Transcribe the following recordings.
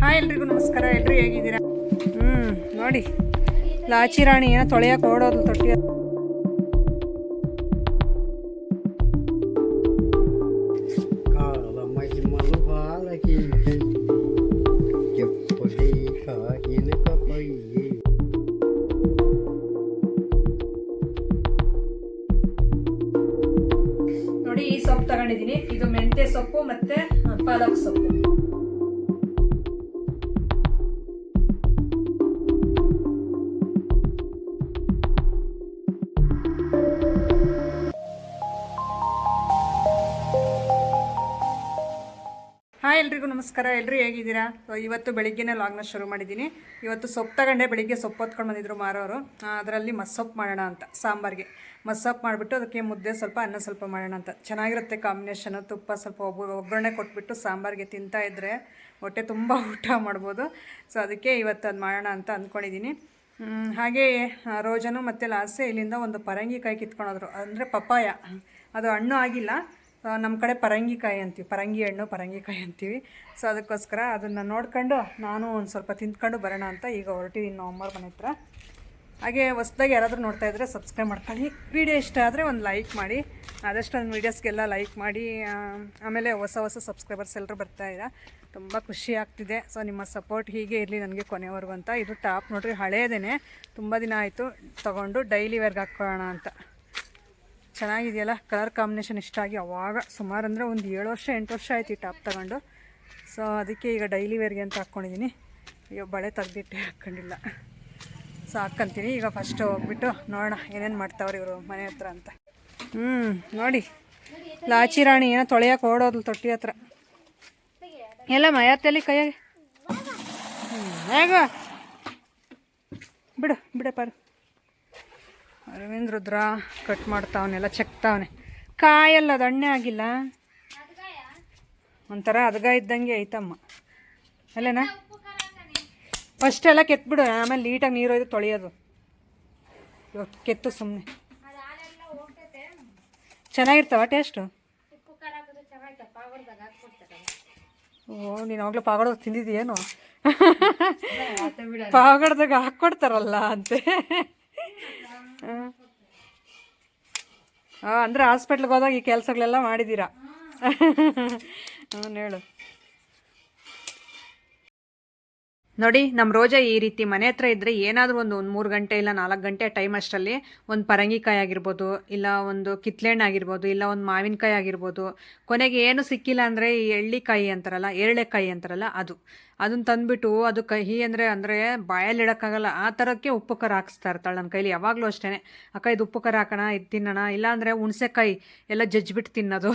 Hi ಎಲ್ರಿಗೂ ನಮಸ್ಕಾರ. ಎಲ್ಲರೂ ಹೇಗಿದ್ದೀರಾ? ನೋಡಿ ಲಾಚಿ ರಾಣಿಯ ತೊಳೆಯಕ್ಕೆ ಓಡೋದು ತೊಟ್ಟಿ. ನೋಡಿ ಈ ಸೊಪ್ಪು ತಗೊಂಡಿದ್ದೀನಿ. ಇದು ಮೆಂತ್ಯ ಸೊಪ್ಪು ಮತ್ತೆ ಪಾಲಕ್ ಸೊಪ್ಪು. ಹಾಯ್ ಎಲ್ರಿಗೂ ನಮಸ್ಕಾರ. ಎಲ್ಲರೂ ಹೇಗಿದ್ದೀರಾ? ಇವತ್ತು ಬೆಳಿಗ್ಗೆನೇ ಲಾಗ್ನ ಶುರು ಮಾಡಿದ್ದೀನಿ. ಇವತ್ತು ಸೊಪ್ಪು ತಗೊಂಡೆ. ಬೆಳಿಗ್ಗೆ ಸೊಪ್ಪು ಹೊತ್ಕೊಂಡು ಬಂದಿದ್ರು ಮಾರೋರು. ಅದರಲ್ಲಿ ಮಸ್ಸೊಪ್ಪು ಮಾಡೋಣ ಅಂತ, ಸಾಂಬಾರಿಗೆ ಮಸ್ಸೊಪ್ಪು ಮಾಡಿಬಿಟ್ಟು ಅದಕ್ಕೆ ಮುದ್ದೆ ಸ್ವಲ್ಪ ಅನ್ನ ಸ್ವಲ್ಪ ಮಾಡೋಣ ಅಂತ. ಚೆನ್ನಾಗಿರುತ್ತೆ ಕಾಂಬಿನೇಷನು. ತುಪ್ಪ ಸ್ವಲ್ಪ ಒಗ್ಗರಣೆ ಕೊಟ್ಬಿಟ್ಟು ಸಾಂಬಾರಿಗೆ ತಿಂತಾ ಇದ್ದರೆ ಹೊಟ್ಟೆ ತುಂಬ ಊಟ ಮಾಡ್ಬೋದು. ಸೊ ಅದಕ್ಕೆ ಇವತ್ತು ಅದು ಮಾಡೋಣ ಅಂತ ಅಂದ್ಕೊಂಡಿದ್ದೀನಿ. ಹಾಗೆ ರೋಜನು ಮತ್ತು ಲಾಸೆ ಇಲ್ಲಿಂದ ಒಂದು ಪರಂಗಿಕಾಯಿ ಕಿತ್ಕೊಂಡೋದ್ರು, ಅಂದರೆ ಪಪ್ಪಾಯ. ಅದು ಹಣ್ಣು ಆಗಿಲ್ಲ, ನಮ್ಮ ಕಡೆ ಪರಂಗಿಕಾಯಿ ಅಂತೀವಿ, ಪರಂಗಿ ಹಣ್ಣು ಪರಂಗಿಕಾಯಿ ಅಂತೀವಿ. ಸೊ ಅದಕ್ಕೋಸ್ಕರ ಅದನ್ನು ನೋಡ್ಕೊಂಡು ನಾನು ಒಂದು ಸ್ವಲ್ಪ ತಿಂದ್ಕೊಂಡು ಬರೋಣ ಅಂತ ಈಗ ಹೊರಟಿದ್ದೀನಿ ನಮ್ಮಮ್ಮವ್ರ ಮನೆ ಹತ್ರ. ಹಾಗೆ ಹೊಸ್ದಾಗಿ ಯಾರಾದರೂ ನೋಡ್ತಾಯಿದ್ರೆ ಸಬ್ಸ್ಕ್ರೈಬ್ ಮಾಡ್ಕೊಳ್ಳಿ. ವಿಡಿಯೋ ಇಷ್ಟ ಆದರೆ ಒಂದು ಲೈಕ್ ಮಾಡಿ. ಆದಷ್ಟು ನನ್ನ ವೀಡಿಯೋಸ್ಗೆಲ್ಲ ಲೈಕ್ ಮಾಡಿ. ಆಮೇಲೆ ಹೊಸ ಸಬ್ಸ್ಕ್ರೈಬರ್ಸ್ ಎಲ್ಲರೂ ಬರ್ತಾಯಿದ್ದೀರಾ, ತುಂಬ ಖುಷಿ ಆಗ್ತಿದೆ. ಸೊ ನಿಮ್ಮ ಸಪೋರ್ಟ್ ಹೀಗೆ ಇರಲಿ ನನಗೆ ಕೊನೆವರೆಗೂ ಅಂತ. ಇದು ಟಾಪ್ ನೋಡ್ರಿ, ಹಳೇದೇ, ತುಂಬ ದಿನ ಆಯಿತು ತೊಗೊಂಡು ಡೈಲಿ ವೇರ್ಗೆ ಹಾಕ್ಕೊಳ್ಳೋಣ ಅಂತ. ಚೆನ್ನಾಗಿದೆಯಲ್ಲ, ಕಲರ್ ಕಾಂಬಿನೇಷನ್ ಇಷ್ಟ ಆಗಿ ಅವಾಗ ಸುಮಾರು ಅಂದರೆ ಒಂದು 7-8 ವರ್ಷ ಆಯ್ತು ಈ ಟಾಪ್ ತಗೊಂಡು. ಸೊ ಅದಕ್ಕೆ ಈಗ ಡೈಲಿ ವೇರ್ಗೆ ಅಂತ ಹಾಕ್ಕೊಂಡಿದ್ದೀನಿ. ಅಯ್ಯೋ ಬಳೆ ತೆಗ್ದಿಟ್ಟೆ ಹಾಕ್ಕೊಂಡಿಲ್ಲ. ಸೊ ಹಾಕ್ಕೊಂತೀನಿ ಈಗ. ಫಸ್ಟ್ ಹೋಗ್ಬಿಟ್ಟು ನೋಡೋಣ ಏನೇನು ಮಾಡ್ತಾವ್ರಿ ಇವರು ಮನೆ ಹತ್ರ ಅಂತ. ನೋಡಿ ಲಾಚಿ ರಾಣಿ ಏನೋ ತೊಳೆಯಕ್ಕೆ ಓಡೋದ್ಲು ತೊಟ್ಟಿ ಹತ್ರ. ಎಲ್ಲ ಮಯತ್ತಲ್ಲಿ ಕೈಯಾಗೆ ಹೇಗ ಬಿಡೆ ಪಾರು. ಅರವಿಂದ್ ರುದ್ರ ಕಟ್ ಮಾಡ್ತಾವನೆಲ್ಲ ಚೆಕ್ತಾವನೆ. ಕಾಯಲ್ಲ, ಅದು ಎಣ್ಣೆ ಆಗಿಲ್ಲ, ಒಂಥರ ಅದಗ ಇದ್ದಂಗೆ ಐತಮ್ಮ ಅಲ್ಲೇನಾ. ಫಸ್ಟ್ ಎಲ್ಲ ಕೆತ್ಬಿಡು, ಆಮೇಲೆ ನೀಟಾಗಿ ನೀರು ಒಯ್ದು ತೊಳೆಯೋದು. ಇವಾಗ ಕೆತ್ತು ಸುಮ್ಮನೆ. ಚೆನ್ನಾಗಿರ್ತಾವ ಟೇಸ್ಟು? ಓ ನೀನು ಅವಾಗಲೂ ಪಾವಗಡ ತಿಂದಿದ್ದೀಯೇನು? ಪಾವಗಡದಾಗ ಹಾಕ್ಕೊಡ್ತಾರಲ್ಲ ಅಂತೆ. ಅಂದರೆ ಹಾಸ್ಪಿಟ್ಲಿಗೆ ಹೋದಾಗ ಈ ಕೆಲಸಗಳೆಲ್ಲ ಮಾಡಿದ್ದೀರಾ? ಹೇಳು. ನೋಡಿ ನಮ್ಮ ರೋಜಾ ಈ ರೀತಿ ಮನೆ ಹತ್ರ ಇದ್ದರೆ ಏನಾದರೂ ಒಂದು 3 ಗಂಟೆ ಇಲ್ಲ 4 ಗಂಟೆ ಟೈಮ್ ಅಷ್ಟರಲ್ಲಿ ಒಂದು ಪರಂಗಿಕಾಯಿ ಆಗಿರ್ಬೋದು, ಇಲ್ಲ ಒಂದು ಕಿತ್ಲೆಹಣ್ಣು ಆಗಿರ್ಬೋದು, ಇಲ್ಲ ಒಂದು ಮಾವಿನಕಾಯಿ ಆಗಿರ್ಬೋದು, ಕೊನೆಗೆ ಏನು ಸಿಕ್ಕಿಲ್ಲ ಅಂದರೆ ಈ ಎಳ್ಳಿಕಾಯಿ ಅಂತಾರಲ್ಲ, ಏರಳೆಕಾಯಿ ಅಂತಾರಲ್ಲ, ಅದನ್ನು ತಂದುಬಿಟ್ಟು ಅದು ಕಹಿ ಅಂದರೆ ಬಾಯಲ್ಲಿ ಇಡೋಕ್ಕಾಗಲ್ಲ ಆ ಥರಕ್ಕೆ ಉಪ್ಪು ಖಾರ ಹಾಕ್ಸ್ತಾ ಇರ್ತಾಳೆ ನನ್ನ ಕೈಲಿ ಯಾವಾಗಲೂ ಅಷ್ಟೇ. ಅಕ್ಕ ಇದು ಉಪ್ಪು ಖಾರ ಹಾಕೋಣ, ಇದು ತಿನ್ನೋಣ, ಇಲ್ಲಾಂದರೆ ಹುಣಸೆಕಾಯಿ ಎಲ್ಲ ಜಜ್ಜಿಬಿಟ್ಟು ತಿನ್ನೋದು.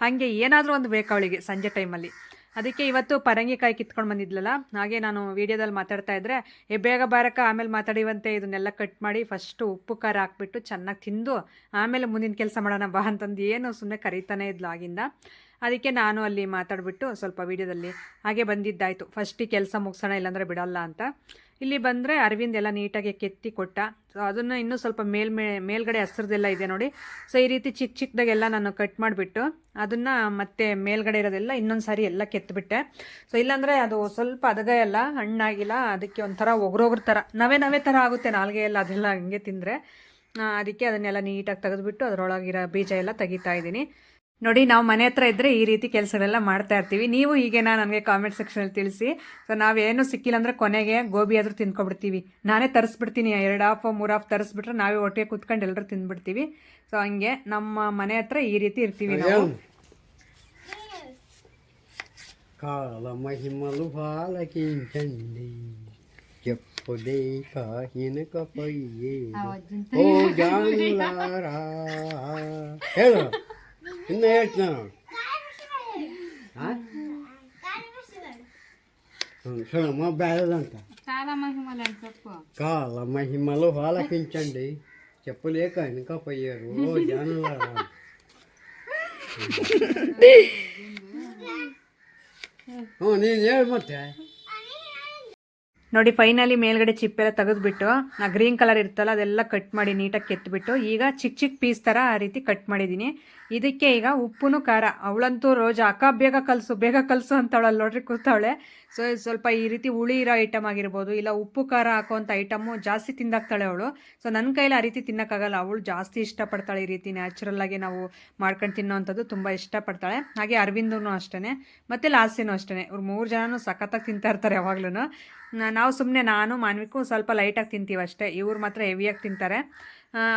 ಹಾಗೆ ಏನಾದರೂ ಒಂದು ಬೇಕು ಅವಳಿಗೆ ಸಂಜೆ ಟೈಮಲ್ಲಿ. ಅದಕ್ಕೆ ಇವತ್ತು ಪರಂಗಿಕಾಯಿ ಕಿತ್ಕೊಂಡು ಬಂದಿದ್ಲಲ್ಲ, ಹಾಗೆ ನಾನು ವೀಡಿಯೋದಲ್ಲಿ ಮಾತಾಡ್ತಾ ಇದ್ದರೆ ಬೇಗ ಬಾರಕ್ಕ ಆಮೇಲೆ ಮಾತಾಡಿವಂತೆ ಇದನ್ನೆಲ್ಲ ಕಟ್ ಮಾಡಿ ಫಸ್ಟು ಉಪ್ಪು ಖಾರ ಹಾಕ್ಬಿಟ್ಟು ಚೆನ್ನಾಗಿ ತಿಂದು ಆಮೇಲೆ ಮುಂದಿನ ಕೆಲಸ ಮಾಡೋಣ ಬಾ ಅಂತಂದು ಏನು ಸುಮ್ಮನೆ ಕರೀತಾನೆ ಇದ್ಲು ಆಗಿಂದ. ಅದಕ್ಕೆ ನಾನು ಅಲ್ಲಿ ಮಾತಾಡಿಬಿಟ್ಟು ಸ್ವಲ್ಪ ವೀಡಿಯೋದಲ್ಲಿ ಹಾಗೆ ಬಂದಿದ್ದಾಯಿತು. ಫಸ್ಟಿಗೆ ಕೆಲಸ ಮುಗಿಸೋಣ ಇಲ್ಲಾಂದರೆ ಬಿಡಲ್ಲ ಅಂತ. ಇಲ್ಲಿ ಬಂದರೆ ಅರವಿಂದ್ ಎಲ್ಲ ನೀಟಾಗಿ ಕೆತ್ತಿ ಕೊಟ್ಟ. ಸೊ ಅದನ್ನು ಇನ್ನೂ ಸ್ವಲ್ಪ ಮೇಲ್ಗಡೆ ಹಸ್ರದೆಲ್ಲ ಇದೆ ನೋಡಿ. ಸೊ ಈ ರೀತಿ ಚಿಕ್ಕದಾಗೆಲ್ಲ ನಾನು ಕಟ್ ಮಾಡಿಬಿಟ್ಟು ಅದನ್ನು ಮತ್ತೆ ಮೇಲ್ಗಡೆ ಇರೋದೆಲ್ಲ ಇನ್ನೊಂದು ಸಾರಿ ಎಲ್ಲ ಕೆತ್ತಿಬಿಟ್ಟೆ. ಸೊ ಇಲ್ಲಾಂದರೆ ಅದು ಸ್ವಲ್ಪ ಅದಗ ಎಲ್ಲ ಹಣ್ಣಾಗಿಲ್ಲ, ಅದಕ್ಕೆ ಒಂಥರ ಒಗ್ರೋಗ್ರ ಥರ ನವೆ ಥರ ಆಗುತ್ತೆ ನಾಲ್ಗೆ ಎಲ್ಲ, ಅದೆಲ್ಲ ಹಂಗೆ ತಿಂದರೆ. ಅದಕ್ಕೆ ಅದನ್ನೆಲ್ಲ ನೀಟಾಗಿ ತೆಗೆದುಬಿಟ್ಟು ಅದರೊಳಗಿರೋ ಬೀಜ ಎಲ್ಲ ತೆಗಿತಾ ಇದ್ದೀನಿ. ನೋಡಿ ನಾವು ಮನೆ ಹತ್ರ ಇದ್ದರೆ ಈ ರೀತಿ ಕೆಲಸಗಳೆಲ್ಲ ಮಾಡ್ತಾ ಇರ್ತೀವಿ. ನೀವು ಹೀಗೇನಾ ನನಗೆ ಕಾಮೆಂಟ್ ಸೆಕ್ಷನಲ್ಲಿ ತಿಳಿಸಿ. ಸೊ ನಾವೇನು ಸಿಕ್ಕಿಲ್ಲ ಅಂದರೆ ಕೊನೆಗೆ ಗೋಬಿ ಆದರೂ ತಿನ್ಕೊಬಿಡ್ತೀವಿ. ನಾನೇ ತರಿಸ್ಬಿಡ್ತೀನಿ, 2 ಹಾಫ್ 3 ಹಾಫ್ ತರಿಸ್ಬಿಟ್ರೆ ನಾವೇ ಒಟ್ಟಿಗೆ ಕೂತ್ಕೊಂಡು ಎಲ್ಲರೂ ತಿಂದ್ಬಿಡ್ತೀವಿ. ಸೊ ಹಂಗೆ ನಮ್ಮ ಮನೆ ಹತ್ರ ಈ ರೀತಿ ಇರ್ತೀವಿ ನಾವು. ಕಾಲ ಮಹಿಮಲು ಬಾಲಕಿಂಚಂಡಿ చెప్పుదే కాహినకపోయే ఓ జానులారా ಹೇಳು ಇನ್ನು ಹೇಳ್ತಾನು చూడమ్మ బేదంతా కాల మహిమలు ఆలకించండి చెప్పలేక వెనుకపోయారు ఓ జానులారా. ನೀನು ಹೇಳು ಮತ್ತೆ. ನೋಡಿ ಫೈನಲಿ ಮೇಲ್ಗಡೆ ಚಿಪ್ಪೆಲ್ಲ ತೆಗೆದುಬಿಟ್ಟು ಆ ಗ್ರೀನ್ ಕಲರ್ ಇರ್ತಲ್ಲ ಅದೆಲ್ಲ ಕಟ್ ಮಾಡಿ ನೀಟಾಗಿ ಕೆತ್ತಿಬಿಟ್ಟು ಈಗ ಚಿಕ್ಕ ಪೀಸ್ ಥರ ಆ ರೀತಿ ಕಟ್ ಮಾಡಿದ್ದೀನಿ. ಇದಕ್ಕೆ ಈಗ ಉಪ್ಪು ಖಾರ ಅವಳಂತೂ ರೋಜ ಅಕ್ಕ ಬೇಗ ಕಲಸು ಅಂತವಳಲ್ಲಿ ನೋಡ್ರಿ ಕೂತವಳೆ. ಸೊ ಸ್ವಲ್ಪ ಈ ರೀತಿ ಹುಳಿ ಇರೋ ಐಟಮ್ ಆಗಿರ್ಬೋದು, ಇಲ್ಲ ಉಪ್ಪು ಖಾರ ಹಾಕೋವಂಥ ಐಟಮು ಜಾಸ್ತಿ ತಿಂದಾಕ್ತಾಳೆ ಅವಳು. ಸೊ ನನ್ನ ಕೈಲಿ ಆ ರೀತಿ ತಿನ್ನೋಕ್ಕಾಗಲ್ಲ, ಅವಳು ಜಾಸ್ತಿ ಇಷ್ಟಪಡ್ತಾಳೆ ಈ ರೀತಿ ನ್ಯಾಚುರಲ್ಲಾಗಿ ನಾವು ಮಾಡ್ಕೊಂಡು ತಿನ್ನೋವಂಥದ್ದು ತುಂಬ ಇಷ್ಟಪಡ್ತಾಳೆ. ಹಾಗೆ ಅರವಿಂದೂ ಅಷ್ಟೇ, ಮತ್ತು ಲಾಸ್ಯನೂ ಅಷ್ಟೇ. ಇವ್ರು 3 ಜನನೂ ಸಖತ್ತಾಗಿ ತಿಂತಾ ಇರ್ತಾರೆ ಯಾವಾಗ್ಲೂ. ನಾವು ಸುಮ್ಮನೆ ನಾನು ಮಾನ್ವಿಕು ಸ್ವಲ್ಪ ಲೈಟಾಗಿ ತಿಂತೀವಿ ಅಷ್ಟೇ, ಇವ್ರು ಮಾತ್ರ ಹೆವಿಯಾಗಿ ತಿಂತಾರೆ.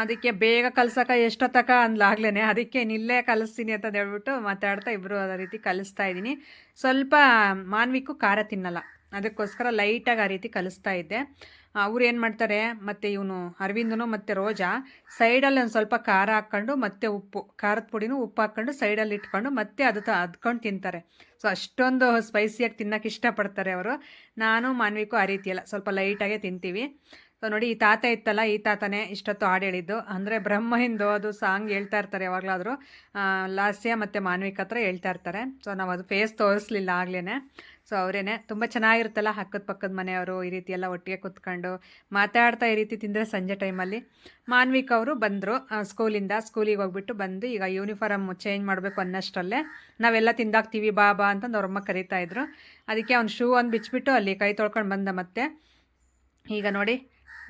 ಅದಕ್ಕೆ ಬೇಗ ಕಲ್ಸೋಕೆ ಎಷ್ಟೊತ್ತಕ ಅಂದ್ಲಾಗ್ಲೇ, ಅದಕ್ಕೆ ನಿಲ್ಲೇ ಕಲಿಸ್ತೀನಿ ಅಂತ ಹೇಳ್ಬಿಟ್ಟು ಮಾತಾಡ್ತಾ ಇಬ್ಬರು ಅದೇ ರೀತಿ ಕಲಿಸ್ತಾ ಇದ್ದೀನಿ. ಸ್ವಲ್ಪ ಮಾನ್ವಿಕು ಖಾರ ತಿನ್ನಲ್ಲ, ಅದಕ್ಕೋಸ್ಕರ ಲೈಟಾಗಿ ಆ ರೀತಿ ಕಲಿಸ್ತಾ ಇದ್ದೆ. ಅವ್ರು ಏನು ಮಾಡ್ತಾರೆ, ಮತ್ತು ಇವನು ಅರವಿಂದನು ಮತ್ತು ರೋಜಾ ಸೈಡಲ್ಲಿ ಒಂದು ಸ್ವಲ್ಪ ಖಾರ ಹಾಕ್ಕೊಂಡು ಮತ್ತು ಉಪ್ಪು, ಖಾರದ ಪುಡಿನೂ ಉಪ್ಪು ಹಾಕ್ಕೊಂಡು ಸೈಡಲ್ಲಿ ಇಟ್ಕೊಂಡು ಮತ್ತೆ ಅದ್ಕೊಂಡು ತಿಂತಾರೆ. ಸೊ ಅಷ್ಟೊಂದು ಸ್ಪೈಸಿಯಾಗಿ ತಿನ್ನೋಕೆ ಇಷ್ಟಪಡ್ತಾರೆ ಅವರು. ನಾನು ಮಾನ್ವಿಕು ಆ ರೀತಿ ಅಲ್ಲ, ಸ್ವಲ್ಪ ಲೈಟಾಗೇ ತಿಂತೀವಿ. ಸೊ ನೋಡಿ, ಈ ತಾತ ಇತ್ತಲ್ಲ, ಈ ತಾತನೇ ಇಷ್ಟೊತ್ತು ಹಾಡು ಹೇಳಿದ್ದು, ಅಂದರೆ ಬ್ರಹ್ಮಹಿಂದು ಅದು ಸಾಂಗ್ ಹೇಳ್ತಾ ಇರ್ತಾರೆ ಯಾವಾಗಲಾದರೂ. ಲಾಸ್ಯ ಮತ್ತು ಮಾನ್ವಿಕ ಹತ್ರ ಹೇಳ್ತಾ ಇರ್ತಾರೆ. ಸೊ ನಾವು ಅದು ಫೇಸ್ ತೋರಿಸ್ಲಿಲ್ಲ ಆಗ್ಲೇ. ಸೊ ಅವರೇನೆ ತುಂಬ ಚೆನ್ನಾಗಿರುತ್ತಲ್ಲ, ಅಕ್ಕದ ಪಕ್ಕದ ಮನೆಯವರು ಈ ರೀತಿ ಎಲ್ಲ ಒಟ್ಟಿಗೆ ಕೂತ್ಕೊಂಡು ಮಾತಾಡ್ತಾ ಈ ರೀತಿ ತಿಂದರೆ ಸಂಜೆ ಟೈಮಲ್ಲಿ. ಮಾನ್ವಿಕ ಅವರು ಬಂದರು ಸ್ಕೂಲಿಗೆ ಹೋಗ್ಬಿಟ್ಟು ಬಂದು ಈಗ ಯೂನಿಫಾರ್ಮ್ ಚೇಂಜ್ ಮಾಡಬೇಕು ಅನ್ನಷ್ಟರಲ್ಲೇ ನಾವೆಲ್ಲ ತಿಂದಾಕ್ತೀವಿ ಬಾ ಅಂತಂದು ಅವ್ರಮ್ಮ ಕರೀತಾಯಿದ್ರು. ಅದಕ್ಕೆ ಅವ್ನು ಶೂ ಒಂದು ಬಿಚ್ಚಿಬಿಟ್ಟು ಅಲ್ಲಿ ಕೈ ತೊಳ್ಕೊಂಡು ಬಂದ. ಮತ್ತೆ ಈಗ ನೋಡಿ,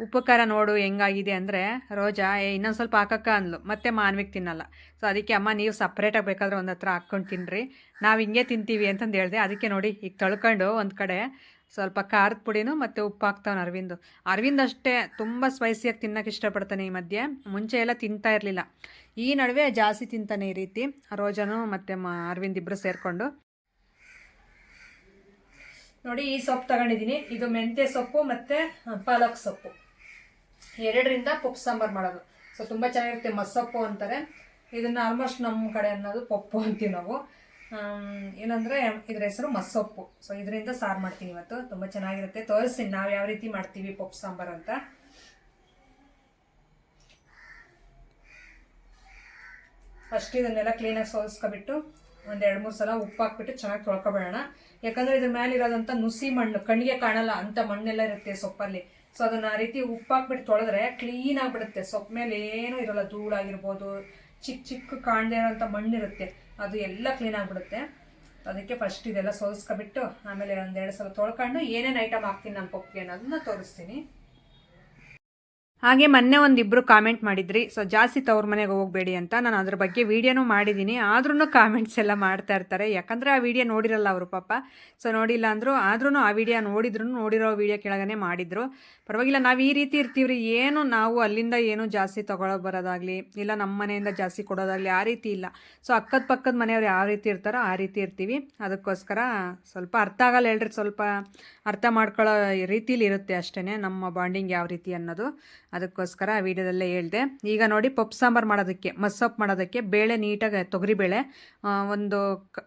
ಉಪ್ಪು ಖಾರ ನೋಡು ಹೆಂಗಾಗಿದೆ ಅಂದರೆ, ರೋಜಾ ಇನ್ನೊಂದು ಸ್ವಲ್ಪ ಹಾಕಕ್ಕ ಅಂದ್ಲು, ಮತ್ತೆ ಮಾನ್ವಿಕ್ ತಿನ್ನಲ್ಲ. ಸೊ ಅದಕ್ಕೆ ಅಮ್ಮ ನೀವು ಸಪ್ರೇಟಾಗಿ ಬೇಕಾದ್ರೆ ಒಂದು ಹತ್ರ ಹಾಕ್ಕೊಂಡು ತಿನ್ನಿರಿ, ನಾವು ಹಿಂಗೆ ತಿಂತೀವಿ ಅಂತಂದು ಹೇಳಿದೆ. ಅದಕ್ಕೆ ನೋಡಿ ಈಗ ತೊಳ್ಕೊಂಡು ಒಂದು ಕಡೆ ಸ್ವಲ್ಪ ಖಾರದ ಪುಡಿನೂ ಮತ್ತು ಉಪ್ಪು ಹಾಕ್ತಾವನು ಅರವಿಂದ್ ಅಷ್ಟೇ ತುಂಬ ಸ್ಪೈಸಿಯಾಗಿ ತಿನ್ನೋಕೆ ಇಷ್ಟಪಡ್ತಾನೆ ಈ ಮಧ್ಯೆ. ಮುಂಚೆ ಎಲ್ಲ ತಿಂತಾ ಇರಲಿಲ್ಲ, ಈ ನಡುವೆ ಜಾಸ್ತಿ ತಿಂತಾನೆ ಈ ರೀತಿ. ರೋಜಾನು ಮತ್ತು ಅರವಿಂದ್ ಇಬ್ಬರು ಸೇರಿಕೊಂಡು. ನೋಡಿ, ಈ ಸೊಪ್ಪು ತಗೊಂಡಿದ್ದೀನಿ, ಇದು ಮೆಂತ್ಯ ಸೊಪ್ಪು ಮತ್ತು ಪಾಲಕ್ ಸೊಪ್ಪು, ಎರಡರಿಂದ ಪಪ್ಪು ಸಾಂಬಾರು ಮಾಡೋದು. ಸೊ ತುಂಬ ಚೆನ್ನಾಗಿರುತ್ತೆ, ಮಸ್ಸೊಪ್ಪು ಅಂತಾರೆ ಇದನ್ನು. ಆಲ್ಮೋಸ್ಟ್ ನಮ್ಮ ಕಡೆ ಅನ್ನೋದು ಪಪ್ಪು ಅಂತೀವಿ ನಾವು. ಏನಂದರೆ ಇದ್ರ ಹೆಸರು ಮಸ್ಸೊಪ್ಪು. ಸೊ ಇದರಿಂದ ಸಾರು ಮಾಡ್ತೀನಿ ಇವತ್ತು, ತುಂಬ ಚೆನ್ನಾಗಿರುತ್ತೆ. ತೋರಿಸ್ತೀನಿ ನಾವು ಯಾವ ರೀತಿ ಮಾಡ್ತೀವಿ ಪಪ್ಪು ಸಾಂಬಾರು ಅಂತ. ಫಸ್ಟ್ ಇದನ್ನೆಲ್ಲ ಕ್ಲೀನಾಗಿ ಸೋಸ್ಕೊಬಿಟ್ಟು ಒಂದು 2-3 ಸಲ ಉಪ್ಪು ಹಾಕ್ಬಿಟ್ಟು ಚೆನ್ನಾಗಿ ತೊಳ್ಕೊಬೇಡೋಣ. ಯಾಕಂದರೆ ಇದ್ರ ಮೇಲೆ ಇರೋದಂಥ ನುಸಿ ಮಣ್ಣು, ಕಣ್ಣಿಗೆ ಕಾಣಲ್ಲ ಅಂಥ ಮಣ್ಣೆಲ್ಲ ಇರುತ್ತೆ ಸೊಪ್ಪಲ್ಲಿ. ಸೊ ಅದನ್ನು ಆ ರೀತಿ ಉಪ್ಪು ಹಾಕ್ಬಿಟ್ಟು ತೊಳೆದ್ರೆ ಕ್ಲೀನ್ ಆಗಿಬಿಡುತ್ತೆ. ಸೊಪ್ಪು ಮೇಲೆ ಏನೂ ಇರೋಲ್ಲ, ಧೂಳಾಗಿರ್ಬೋದು, ಚಿಕ್ಕ ಕಾಣದೇ ಇರೋಂಥ ಮಣ್ಣಿರುತ್ತೆ, ಅದು ಎಲ್ಲ ಕ್ಲೀನ್ ಆಗಿಬಿಡುತ್ತೆ. ಅದಕ್ಕೆ ಫಸ್ಟ್ ಇದೆಲ್ಲ ಸೋಸ್ಕೊಬಿಟ್ಟು ಆಮೇಲೆ 1-2 ಸಲ ತೊಳ್ಕೊಂಡು ಏನೇನು ಐಟಮ್ ಹಾಕ್ತೀನಿ ನಮ್ಮ ಪಪ್ಪಿಗೆ ಅನ್ನೋದನ್ನ ತೋರಿಸ್ತೀನಿ. ಹಾಗೆ ಮೊನ್ನೆ ಒಂದಿಬ್ಬರು ಕಾಮೆಂಟ್ ಮಾಡಿದ್ರಿ, ಸೊ ಜಾಸ್ತಿ ತವ್ರ ಮನೆಗೆ ಹೋಗಬೇಡಿ ಅಂತ. ನಾನು ಅದ್ರ ಬಗ್ಗೆ ವೀಡಿಯೋನೂ ಮಾಡಿದ್ದೀನಿ, ಆದ್ರೂ ಕಾಮೆಂಟ್ಸ್ ಎಲ್ಲ ಮಾಡ್ತಾ ಇರ್ತಾರೆ. ಯಾಕಂದರೆ ಆ ವಿಡಿಯೋ ನೋಡಿರಲ್ಲ ಅವರು ಪಾಪ. ಸೊ ನೋಡಿಲ್ಲ ಅಂದರು, ಆದ್ರೂ ಆ ವಿಡಿಯೋ ನೋಡಿರೋ ವಿಡಿಯೋ ಕೆಳಗನೆ ಮಾಡಿದ್ರು. ಪರವಾಗಿಲ್ಲ, ನಾವು ಈ ರೀತಿ ಇರ್ತೀವ್ರಿ, ಏನು ನಾವು ಅಲ್ಲಿಂದ ಏನು ಜಾಸ್ತಿ ತೊಗೊಳೋ ಬರೋದಾಗಲಿ, ಇಲ್ಲ ನಮ್ಮ ಮನೆಯಿಂದ ಜಾಸ್ತಿ ಕೊಡೋದಾಗಲಿ ಆ ರೀತಿ ಇಲ್ಲ. ಸೊ ಅಕ್ಕದ ಪಕ್ಕದ ಮನೆಯವ್ರು ಯಾವ ರೀತಿ ಇರ್ತಾರೋ ಆ ರೀತಿ ಇರ್ತೀವಿ. ಅದಕ್ಕೋಸ್ಕರ ಸ್ವಲ್ಪ ಅರ್ಥ ಆಗಲ್ಲ ಹೇಳ್ರಿ, ಸ್ವಲ್ಪ ಅರ್ಥ ಮಾಡ್ಕೊಳ್ಳೋ ರೀತಿಲಿ ಇರುತ್ತೆ ಅಷ್ಟೇ ನಮ್ಮ ಬಾಂಡಿಂಗ್ ಯಾವ ರೀತಿ ಅನ್ನೋದು. ಅದಕ್ಕೋಸ್ಕರ ಆ ವಿಡಿಯೋದಲ್ಲೇ ಹೇಳಿದೆ. ಈಗ ನೋಡಿ, ಪಪ್ಪು ಸಾಂಬಾರು ಮಾಡೋದಕ್ಕೆ, ಮಸ್ಸೊಪ್ಪು ಮಾಡೋದಕ್ಕೆ ಬೇಳೆ ನೀಟಾಗಿ, ತೊಗರಿಬೇಳೆ ಒಂದು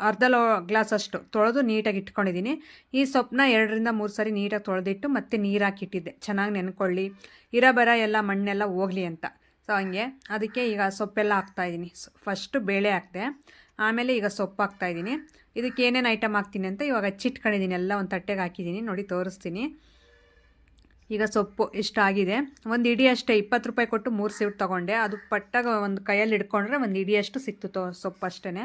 ಅರ್ಧ ಗ್ಲಾಸ್ ಅಷ್ಟು ತೊಳೆದು ನೀಟಾಗಿ ಇಟ್ಕೊಂಡಿದ್ದೀನಿ. ಈ ಸೊಪ್ಪನ್ನ 2-3 ಸರಿ ನೀಟಾಗಿ ತೊಳೆದಿಟ್ಟು ಮತ್ತೆ ನೀರು ಹಾಕಿಟ್ಟಿದ್ದೆ, ಚೆನ್ನಾಗಿ ನೆನ್ಕೊಳ್ಳಿ, ಇರಬರ ಎಲ್ಲ ಮಣ್ಣೆಲ್ಲ ಹೋಗಲಿ ಅಂತ. ಸೊ ಹಂಗೆ ಅದಕ್ಕೆ ಈಗ ಸೊಪ್ಪೆಲ್ಲ ಹಾಕ್ತಾಯಿದ್ದೀನಿ. ಫಸ್ಟು ಬೇಳೆ ಹಾಕ್ತೆ, ಆಮೇಲೆ ಈಗ ಸೊಪ್ಪು ಹಾಕ್ತಾಯಿದ್ದೀನಿ. ಇದಕ್ಕೆ ಏನೇನು ಐಟಮ್ ಹಾಕ್ತೀನಿ ಅಂತ ಇವಾಗ ಹಚ್ಚಿಟ್ಕೊಂಡಿದ್ದೀನಿ, ಎಲ್ಲ ಒಂದು ತಟ್ಟೆಗೆ ಹಾಕಿದ್ದೀನಿ. ನೋಡಿ ತೋರಿಸ್ತೀನಿ. ಈಗ ಸೊಪ್ಪು ಇಷ್ಟ ಆಗಿದೆ, ಒಂದು ಇಡಿ ಅಷ್ಟೇ, 20 ರೂಪಾಯಿ ಕೊಟ್ಟು 3 ಸೀಟ್ ತೊಗೊಂಡೆ. ಅದು ಪಟ್ಟಾಗ ಒಂದು ಕೈಯಲ್ಲಿ ಹಿಡ್ಕೊಂಡ್ರೆ ಒಂದು ಇಡಿಯಷ್ಟು ಸಿಕ್ತು ಸೊಪ್ಪು ಅಷ್ಟೇ.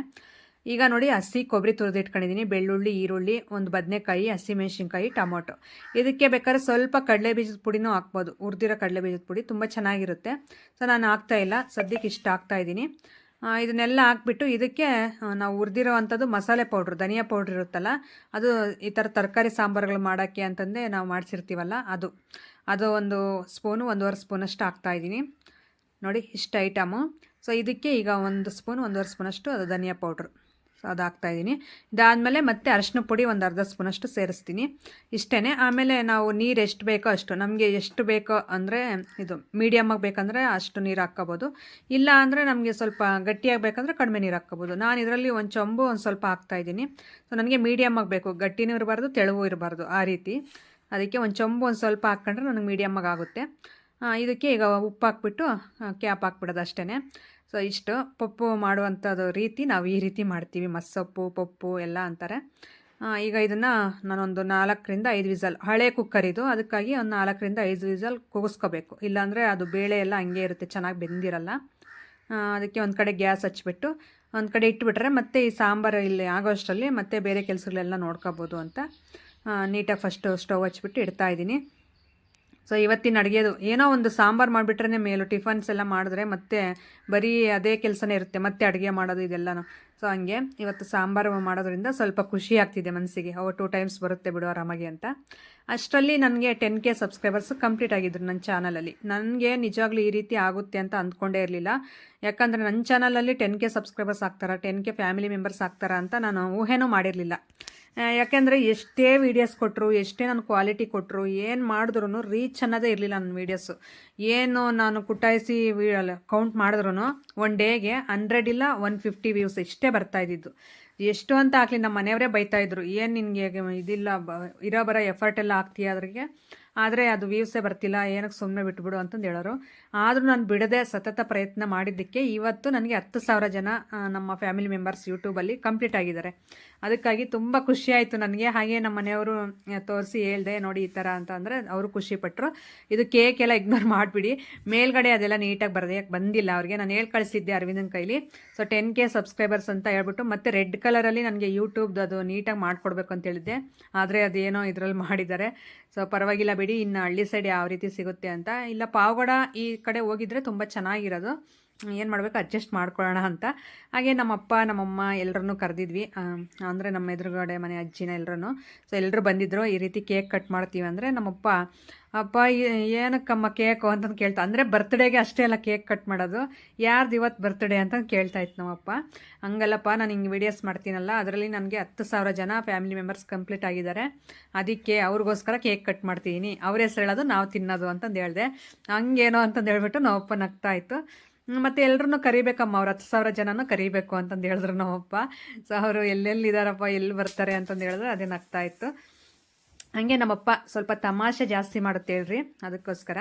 ಈಗ ನೋಡಿ, ಹಸಿ ಕೊಬ್ಬರಿ ತುರಿದು ಇಟ್ಕೊಂಡಿದ್ದೀನಿ, ಬೆಳ್ಳುಳ್ಳಿ, ಈರುಳ್ಳಿ, ಒಂದು ಬದನೆಕಾಯಿ, ಹಸಿಮೆಣ್ಸಿನ್ಕಾಯಿ, ಟೊಮೊಟೊ. ಇದಕ್ಕೆ ಬೇಕಾದ್ರೆ ಸ್ವಲ್ಪ ಕಡಲೆ ಬೀಜದ ಪುಡಿನೂ ಹಾಕ್ಬೋದು, ಹುರಿದಿರೋ ಕಡಲೆ ಬೀಜದ ಪುಡಿ ತುಂಬ ಚೆನ್ನಾಗಿರುತ್ತೆ. ಸೊ ನಾನು ಹಾಕ್ತಾಯಿಲ್ಲ ಸದ್ಯಕ್ಕೆ, ಇಷ್ಟ ಹಾಕ್ತಾಯಿದ್ದೀನಿ. ಇದನ್ನೆಲ್ಲ ಹಾಕ್ಬಿಟ್ಟು ಇದಕ್ಕೆ ನಾವು ಹುರಿದಿರೋ ಅಂಥದ್ದು ಮಸಾಲೆ ಪೌಡ್ರು, ಧನಿಯಾ ಪೌಡ್ರ್ ಇರುತ್ತಲ್ಲ, ಅದು ಈ ಥರ ತರಕಾರಿ ಸಾಂಬಾರುಗಳು ಮಾಡೋಕ್ಕೆ ಅಂತಂದೇ ನಾವು ಮಾಡಿಸಿರ್ತೀವಲ್ಲ, ಅದು 1 ಸ್ಪೂನು 1.5 ಸ್ಪೂನಷ್ಟು ಹಾಕ್ತಾಯಿದ್ದೀನಿ. ನೋಡಿ ಇಷ್ಟು ಐಟಮು. ಸೊ ಇದಕ್ಕೆ ಈಗ 1 ಸ್ಪೂನ್ 1.5 ಸ್ಪೂನಷ್ಟು ಅದು ಧನಿಯಾ ಪೌಡ್ರು, ಸೊ ಅದು ಹಾಕ್ತಾಯಿದ್ದೀನಿ. ಇದಾದಮೇಲೆ ಮತ್ತೆ ಅರಿಶಿನ ಪುಡಿ ಒಂದು ಅರ್ಧ ಸ್ಪೂನಷ್ಟು ಸೇರಿಸ್ತೀನಿ, ಇಷ್ಟೇ. ಆಮೇಲೆ ನಾವು ನೀರು ಎಷ್ಟು ಬೇಕೋ ಅಷ್ಟು, ನಮಗೆ ಎಷ್ಟು ಬೇಕೋ ಅಂದರೆ ಇದು ಮೀಡಿಯಮ್ಮಾಗಿ ಬೇಕಂದರೆ ಅಷ್ಟು ನೀರು ಹಾಕ್ಕೋಬೋದು, ಇಲ್ಲ ಅಂದರೆ ನಮಗೆ ಸ್ವಲ್ಪ ಗಟ್ಟಿಯಾಗಿ ಬೇಕಂದರೆ ಕಡಿಮೆ ನೀರು ಹಾಕ್ಕೋಬೋದು. ನಾನು ಇದರಲ್ಲಿ ಒಂದು ಚೊಂಬು ಒಂದು ಸ್ವಲ್ಪ ಹಾಕ್ತಾಯಿದ್ದೀನಿ. ಸೊ ನನಗೆ ಮೀಡಿಯಮ್ಮಾಗಿ ಬೇಕು, ಗಟ್ಟಿನೂ ಇರಬಾರ್ದು, ತೆಳುವೂ ಇರಬಾರ್ದು, ಆ ರೀತಿ. ಅದಕ್ಕೆ ಒಂದು ಚೊಂಬು ಒಂದು ಸ್ವಲ್ಪ ಹಾಕ್ಕೊಂಡ್ರೆ ನನಗೆ ಮೀಡಿಯಮ್ಮಾಗಿ ಆಗುತ್ತೆ. ಇದಕ್ಕೆ ಈಗ ಉಪ್ಪು ಹಾಕ್ಬಿಟ್ಟು ಕ್ಯಾಪ್ ಹಾಕ್ಬಿಡೋದು ಅಷ್ಟೇ. ಸೊ ಇಷ್ಟು ಪಪ್ಪು ಮಾಡುವಂಥದ್ದು ರೀತಿ, ನಾವು ಈ ರೀತಿ ಮಾಡ್ತೀವಿ, ಮಸ್ಸೊಪ್ಪು ಪಪ್ಪು ಎಲ್ಲ ಅಂತಾರೆ. ಈಗ ಇದನ್ನು ನಾನೊಂದು 4-5 ವಿಸಲ್, ಹಳೆ ಕುಕ್ಕರ್ ಇದು, ಅದಕ್ಕಾಗಿ ಒಂದು 4-5 ವಿಸಲ್ ಕೂಗಿಸ್ಕೋಬೇಕು, ಇಲ್ಲಾಂದರೆ ಅದು ಬೇಳೆ ಎಲ್ಲ ಹಂಗೆ ಇರುತ್ತೆ, ಚೆನ್ನಾಗಿ ಬೆಂದಿರಲ್ಲ. ಅದಕ್ಕೆ ಒಂದು ಕಡೆ ಗ್ಯಾಸ್ ಹಚ್ಬಿಟ್ಟು ಒಂದು ಕಡೆ ಇಟ್ಬಿಟ್ರೆ ಮತ್ತೆ ಈ ಸಾಂಬಾರು ಇಲ್ಲಿ ಆಗೋ ಅಷ್ಟರಲ್ಲಿ ಮತ್ತೆ ಬೇರೆ ಕೆಲಸಗಳೆಲ್ಲ ನೋಡ್ಕೋಬೋದು ಅಂತ ನೀಟಾಗಿ ಫಸ್ಟು ಸ್ಟವ್ ಹಚ್ಬಿಟ್ಟು ಇಡ್ತಾಯಿದ್ದೀನಿ. ಸೊ ಇವತ್ತಿನ ಅಡುಗೆದು ಏನೋ ಒಂದು ಸಾಂಬಾರು ಮಾಡಿಬಿಟ್ರೆ ಮೇಲು ಟಿಫನ್ಸ್ ಎಲ್ಲ ಮಾಡಿದ್ರೆ ಮತ್ತೆ ಬರೀ ಅದೇ ಕೆಲಸನೇ ಇರುತ್ತೆ, ಮತ್ತೆ ಅಡುಗೆ ಮಾಡೋದು ಇದೆಲ್ಲನೂ. ಸೊ ಹಂಗೆ ಇವತ್ತು ಸಾಂಬಾರು ಮಾಡೋದ್ರಿಂದ ಸ್ವಲ್ಪ ಖುಷಿ ಆಗ್ತಿದೆ ಮನಸ್ಸಿಗೆ. 2 ಟೈಮ್ಸ್ ಬರುತ್ತೆ ಬಿಡು ಆರಾಮಾಗಿ ಅಂತ. ಅಷ್ಟರಲ್ಲಿ ನನಗೆ 10K ಸಬ್ಸ್ಕ್ರೈಬರ್ಸ್ ಕಂಪ್ಲೀಟ್ ಆಗಿದ್ರು ನನ್ನ ಚಾನಲಲ್ಲಿ. ನನಗೆ ನಿಜವಾಗ್ಲೂ ಈ ರೀತಿ ಆಗುತ್ತೆ ಅಂತ ಅಂದ್ಕೊಂಡೇ ಇರಲಿಲ್ಲ. ಯಾಕಂದರೆ ನನ್ನ ಚಾನಲಲ್ಲಿ 10K ಸಬ್ಸ್ಕ್ರೈಬರ್ಸ್ ಆಗ್ತಾರಾ, 10K ಫ್ಯಾಮಿಲಿ ಮೆಂಬರ್ಸ್ ಆಗ್ತಾರಾ ಅಂತ ನಾನು ಊಹೆನೂ ಮಾಡಿರಲಿಲ್ಲ. ಯಾಕೆಂದರೆ ಎಷ್ಟೇ ವೀಡಿಯೋಸ್ ಕೊಟ್ಟರು, ಎಷ್ಟೇ ನಾನು ಕ್ವಾಲಿಟಿ ಕೊಟ್ಟರು, ಏನು ಮಾಡಿದ್ರೂ ರೀಚ್ ಅನ್ನೋದೇ ಇರಲಿಲ್ಲ ನನ್ನ ವೀಡಿಯೋಸು. ಏನು ನಾನು ಕುಟಾಯಿಸಿ ಕೌಂಟ್ ಮಾಡಿದ್ರೂ ಒನ್ ಡೇಗೆ 100 ಇಲ್ಲ 150 ವ್ಯೂಸ್ ಇಷ್ಟೇ ಬರ್ತಾಯಿದ್ದು. ಎಷ್ಟು ಅಂತ ಹಾಕಲಿ ನಮ್ಮ ಮನೆಯವರೇ ಬೈತಾಯಿದ್ರು, ಏನು ನಿನಗೆ ಇದಿಲ್ಲ ಇರೋ ಬರೋ ಎಫರ್ಟ್ ಎಲ್ಲ ಹಾಕ್ತೀಯ ಅದ್ರಿಗೆ, ಆದರೆ ಅದು ವ್ಯೂಸೇ ಬರ್ತಿಲ್ಲ, ಏನಕ್ಕೆ ಸುಮ್ಮನೆ ಬಿಟ್ಬಿಡು ಅಂತಂದು ಹೇಳೋರು. ಆದರೂ ನಾನು ಬಿಡದೆ ಸತತ ಪ್ರಯತ್ನ ಮಾಡಿದ್ದಕ್ಕೆ ಇವತ್ತು ನನಗೆ 10,000 ಜನ ನಮ್ಮ ಫ್ಯಾಮಿಲಿ ಮೆಂಬರ್ಸ್ ಯೂಟ್ಯೂಬಲ್ಲಿ ಕಂಪ್ಲೀಟ್ ಆಗಿದ್ದಾರೆ. ಅದಕ್ಕಾಗಿ ತುಂಬ ಖುಷಿಯಾಯಿತು ನನಗೆ. ಹಾಗೆ ನಮ್ಮ ಮನೆಯವರು ತೋರಿಸಿ ಹೇಳಿದೆ ನೋಡಿ ಈ ಥರ ಅಂತ ಅಂದರೆ ಅವರು ಖುಷಿಪಟ್ಟರು. ಇದು ಕೇಕ್ ಎಲ್ಲ ಇಗ್ನೋರ್ ಮಾಡಿಬಿಡಿ, ಮೇಲ್ಗಡೆ ಅದೆಲ್ಲ ನೀಟಾಗಿ ಬಂದಿಲ್ಲ ಅವ್ರಿಗೆ. ನಾನು ಹೇಳಿ ಕಳಿಸಿದ್ದೆ ಅರವಿಂದನ ಕೈಲಿ. ಸೊ 10K ಸಬ್ಸ್ಕ್ರೈಬರ್ಸ್ ಅಂತ ಹೇಳ್ಬಿಟ್ಟು ಮತ್ತೆ ರೆಡ್ ಕಲರಲ್ಲಿ ನನಗೆ ಯೂಟ್ಯೂಬ್ದು ಅದು ನೀಟಾಗಿ ಮಾಡಿಕೊಡ್ಬೇಕು ಅಂತ ಹೇಳಿದ್ದೆ, ಆದರೆ ಅದೇನೋ ಇದರಲ್ಲಿ ಮಾಡಿದ್ದಾರೆ. ಸೊ ಪರವಾಗಿಲ್ಲ ಬಿಡಿ, ಇನ್ನು ಹಳ್ಳಿ ಸೈಡ್ ಯಾವ ರೀತಿ ಸಿಗುತ್ತೆ ಅಂತ. ಇಲ್ಲ ಪಾವಗಡ ಈ ಕಡೆ ಹೋಗಿದ್ರೆ ತುಂಬ ಚೆನ್ನಾಗಿರೋದು, ಏನು ಮಾಡಬೇಕು ಅಡ್ಜಸ್ಟ್ ಮಾಡ್ಕೊಳ್ಳೋಣ ಅಂತ. ಹಾಗೆ ನಮ್ಮಪ್ಪ ನಮ್ಮಮ್ಮ ಎಲ್ಲರನ್ನೂ ಕರೆದಿದ್ವಿ, ಅಂದರೆ ನಮ್ಮ ಎದುರುಗಡೆ ಮನೆ ಅಜ್ಜಿನ ಎಲ್ಲರೂ. ಸೊ ಎಲ್ಲರೂ ಬಂದಿದ್ದರು. ಈ ರೀತಿ ಕೇಕ್ ಕಟ್ ಮಾಡ್ತೀವಿ ಅಂದರೆ ನಮ್ಮಪ್ಪ ಅಪ್ಪ ಏನಕ್ಕಮ್ಮ ಕೇಕು ಅಂತಂದು ಕೇಳ್ತಾ, ಅಂದರೆ ಬರ್ತ್ಡೇಗೆ ಅಷ್ಟೇ ಅಲ್ಲ ಕೇಕ್ ಕಟ್ ಮಾಡೋದು, ಯಾರ್ದು ಇವತ್ತು ಬರ್ತ್ಡೇ ಅಂತಂದು ಕೇಳ್ತಾಯಿತ್ತು ನಮ್ಮಪ್ಪ. ಹಂಗಲ್ಲಪ್ಪ ನಾನು ಹಿಂಗೆ ವೀಡಿಯೋಸ್ ಮಾಡ್ತೀನಲ್ಲ, ಅದರಲ್ಲಿ ನನಗೆ 10,000 ಜನ ಫ್ಯಾಮಿಲಿ ಮೆಂಬರ್ಸ್ ಕಂಪ್ಲೀಟ್ ಆಗಿದ್ದಾರೆ, ಅದಕ್ಕೆ ಅವ್ರಿಗೋಸ್ಕರ ಕೇಕ್ ಕಟ್ ಮಾಡ್ತೀನಿ, ಅವ್ರ ಹೆಸರು ಹೇಳೋದು ನಾವು ತಿನ್ನೋದು ಅಂತಂದು ಹೇಳಿದೆ. ಹಂಗೇನೋ ಅಂತಂದು ಹೇಳ್ಬಿಟ್ಟು ನಮ್ಮಪ್ಪ ನಗ್ತಾಯಿತ್ತು. ಮತ್ತು ಎಲ್ಲರೂ ಕರಿಬೇಕಮ್ಮ, ಅವ್ರು 10,000 ಜನನೂ ಕರಿಬೇಕು ಅಂತಂದು ಹೇಳಿದ್ರು ನಮ್ಮಪ್ಪ. ಸೊ ಅವರು ಎಲ್ಲೆಲ್ಲಿದ್ದಾರಪ್ಪ, ಎಲ್ಲಿ ಬರ್ತಾರೆ ಅಂತಂದು ಹೇಳಿದ್ರೆ ಅದೇ ನಗ್ತಾಯಿತ್ತು. ಹಾಗೆ ನಮ್ಮಪ್ಪ ಸ್ವಲ್ಪ ತಮಾಷೆ ಜಾಸ್ತಿ ಮಾಡುತ್ತೆ ಹೇಳ್ರಿ, ಅದಕ್ಕೋಸ್ಕರ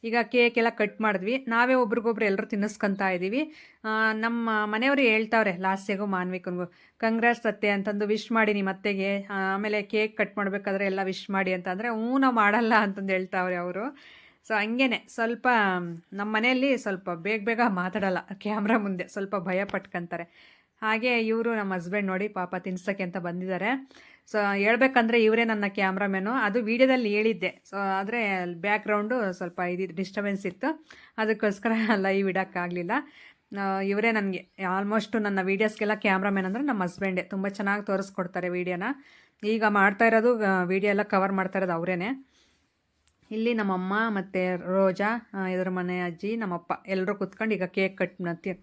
ಈಗ ಕೇಕ್ ಎಲ್ಲ ಕಟ್ ಮಾಡಿದ್ವಿ. ನಾವೇ ಒಬ್ರಿಗೊಬ್ರು ಎಲ್ಲರೂ ತಿನ್ನಿಸ್ಕೊತಾ ಇದ್ದೀವಿ. ನಮ್ಮ ಮನೆಯವರು ಹೇಳ್ತಾವ್ರೆ ಲಾಸ್ಟಿಗೂ ಮಾನ್ವಿಕನಿಗೂ ಕಂಗ್ರಾಟ್ಸ್ ಅತ್ತೆ ಅಂತಂದು ವಿಶ್ ಮಾಡಿ ನಿಮ್ಮ ಅತ್ತೆಗೆ, ಆಮೇಲೆ ಕೇಕ್ ಕಟ್ ಮಾಡಬೇಕಾದ್ರೆ ಎಲ್ಲ ವಿಶ್ ಮಾಡಿ ಅಂತಂದರೆ ನಾವು ಮಾಡಲ್ಲ ಅಂತಂದು ಹೇಳ್ತಾವ್ರೆ ಅವರು. ಸೊ ಹಂಗೇ ಸ್ವಲ್ಪ ನಮ್ಮ ಮನೆಯಲ್ಲಿ ಸ್ವಲ್ಪ ಬೇಗ ಮಾತಾಡಲ್ಲ, ಕ್ಯಾಮ್ರಾ ಮುಂದೆ ಸ್ವಲ್ಪ ಭಯ ಪಟ್ಕೊಂತಾರೆ. ಹಾಗೆ ಇವರು ನಮ್ಮ ಹಸ್ಬೆಂಡ್ ನೋಡಿ ಪಾಪ ತಿನ್ಸೋಕ್ಕೆ ಅಂತ ಬಂದಿದ್ದಾರೆ. ಸೊ ಹೇಳ್ಬೇಕಂದ್ರೆ ಇವರೇ ನನ್ನ ಕ್ಯಾಮ್ರಾಮ್ಯಾನು. ಅದು ವೀಡಿಯೋದಲ್ಲಿ ಹೇಳಿದ್ದೆ, ಸೊ ಆದರೆ ಬ್ಯಾಕ್ಗ್ರೌಂಡು ಸ್ವಲ್ಪ ಡಿಸ್ಟರ್ಬೆನ್ಸ್ ಇತ್ತು, ಅದಕ್ಕೋಸ್ಕರ ಲೈವ್ ಇಡೋಕ್ಕಾಗಲಿಲ್ಲ. ಇವರೇ ನನಗೆ ಆಲ್ಮೋಸ್ಟು ನನ್ನ ವೀಡಿಯೋಸ್ಗೆಲ್ಲ ಕ್ಯಾಮ್ರಾಮ್ಯಾನ್ ಅಂದರೆ ನಮ್ಮ ಹಸ್ಬೆಂಡೇ. ತುಂಬ ಚೆನ್ನಾಗಿ ತೋರಿಸ್ಕೊಡ್ತಾರೆ ವೀಡಿಯೋನ. ಈಗ ಮಾಡ್ತಾ ಇರೋದು ವೀಡಿಯೋ ಎಲ್ಲ ಕವರ್ ಮಾಡ್ತಾ ಇರೋದು ಅವರೇ. ಇಲ್ಲಿ ನಮ್ಮಮ್ಮ ಮತ್ತು ರೋಜಾ, ಎದುರ ಮನೆ ಅಜ್ಜಿ, ನಮ್ಮಪ್ಪ ಎಲ್ಲರೂ ಕೂತ್ಕೊಂಡು ಈಗ ಕೇಕ್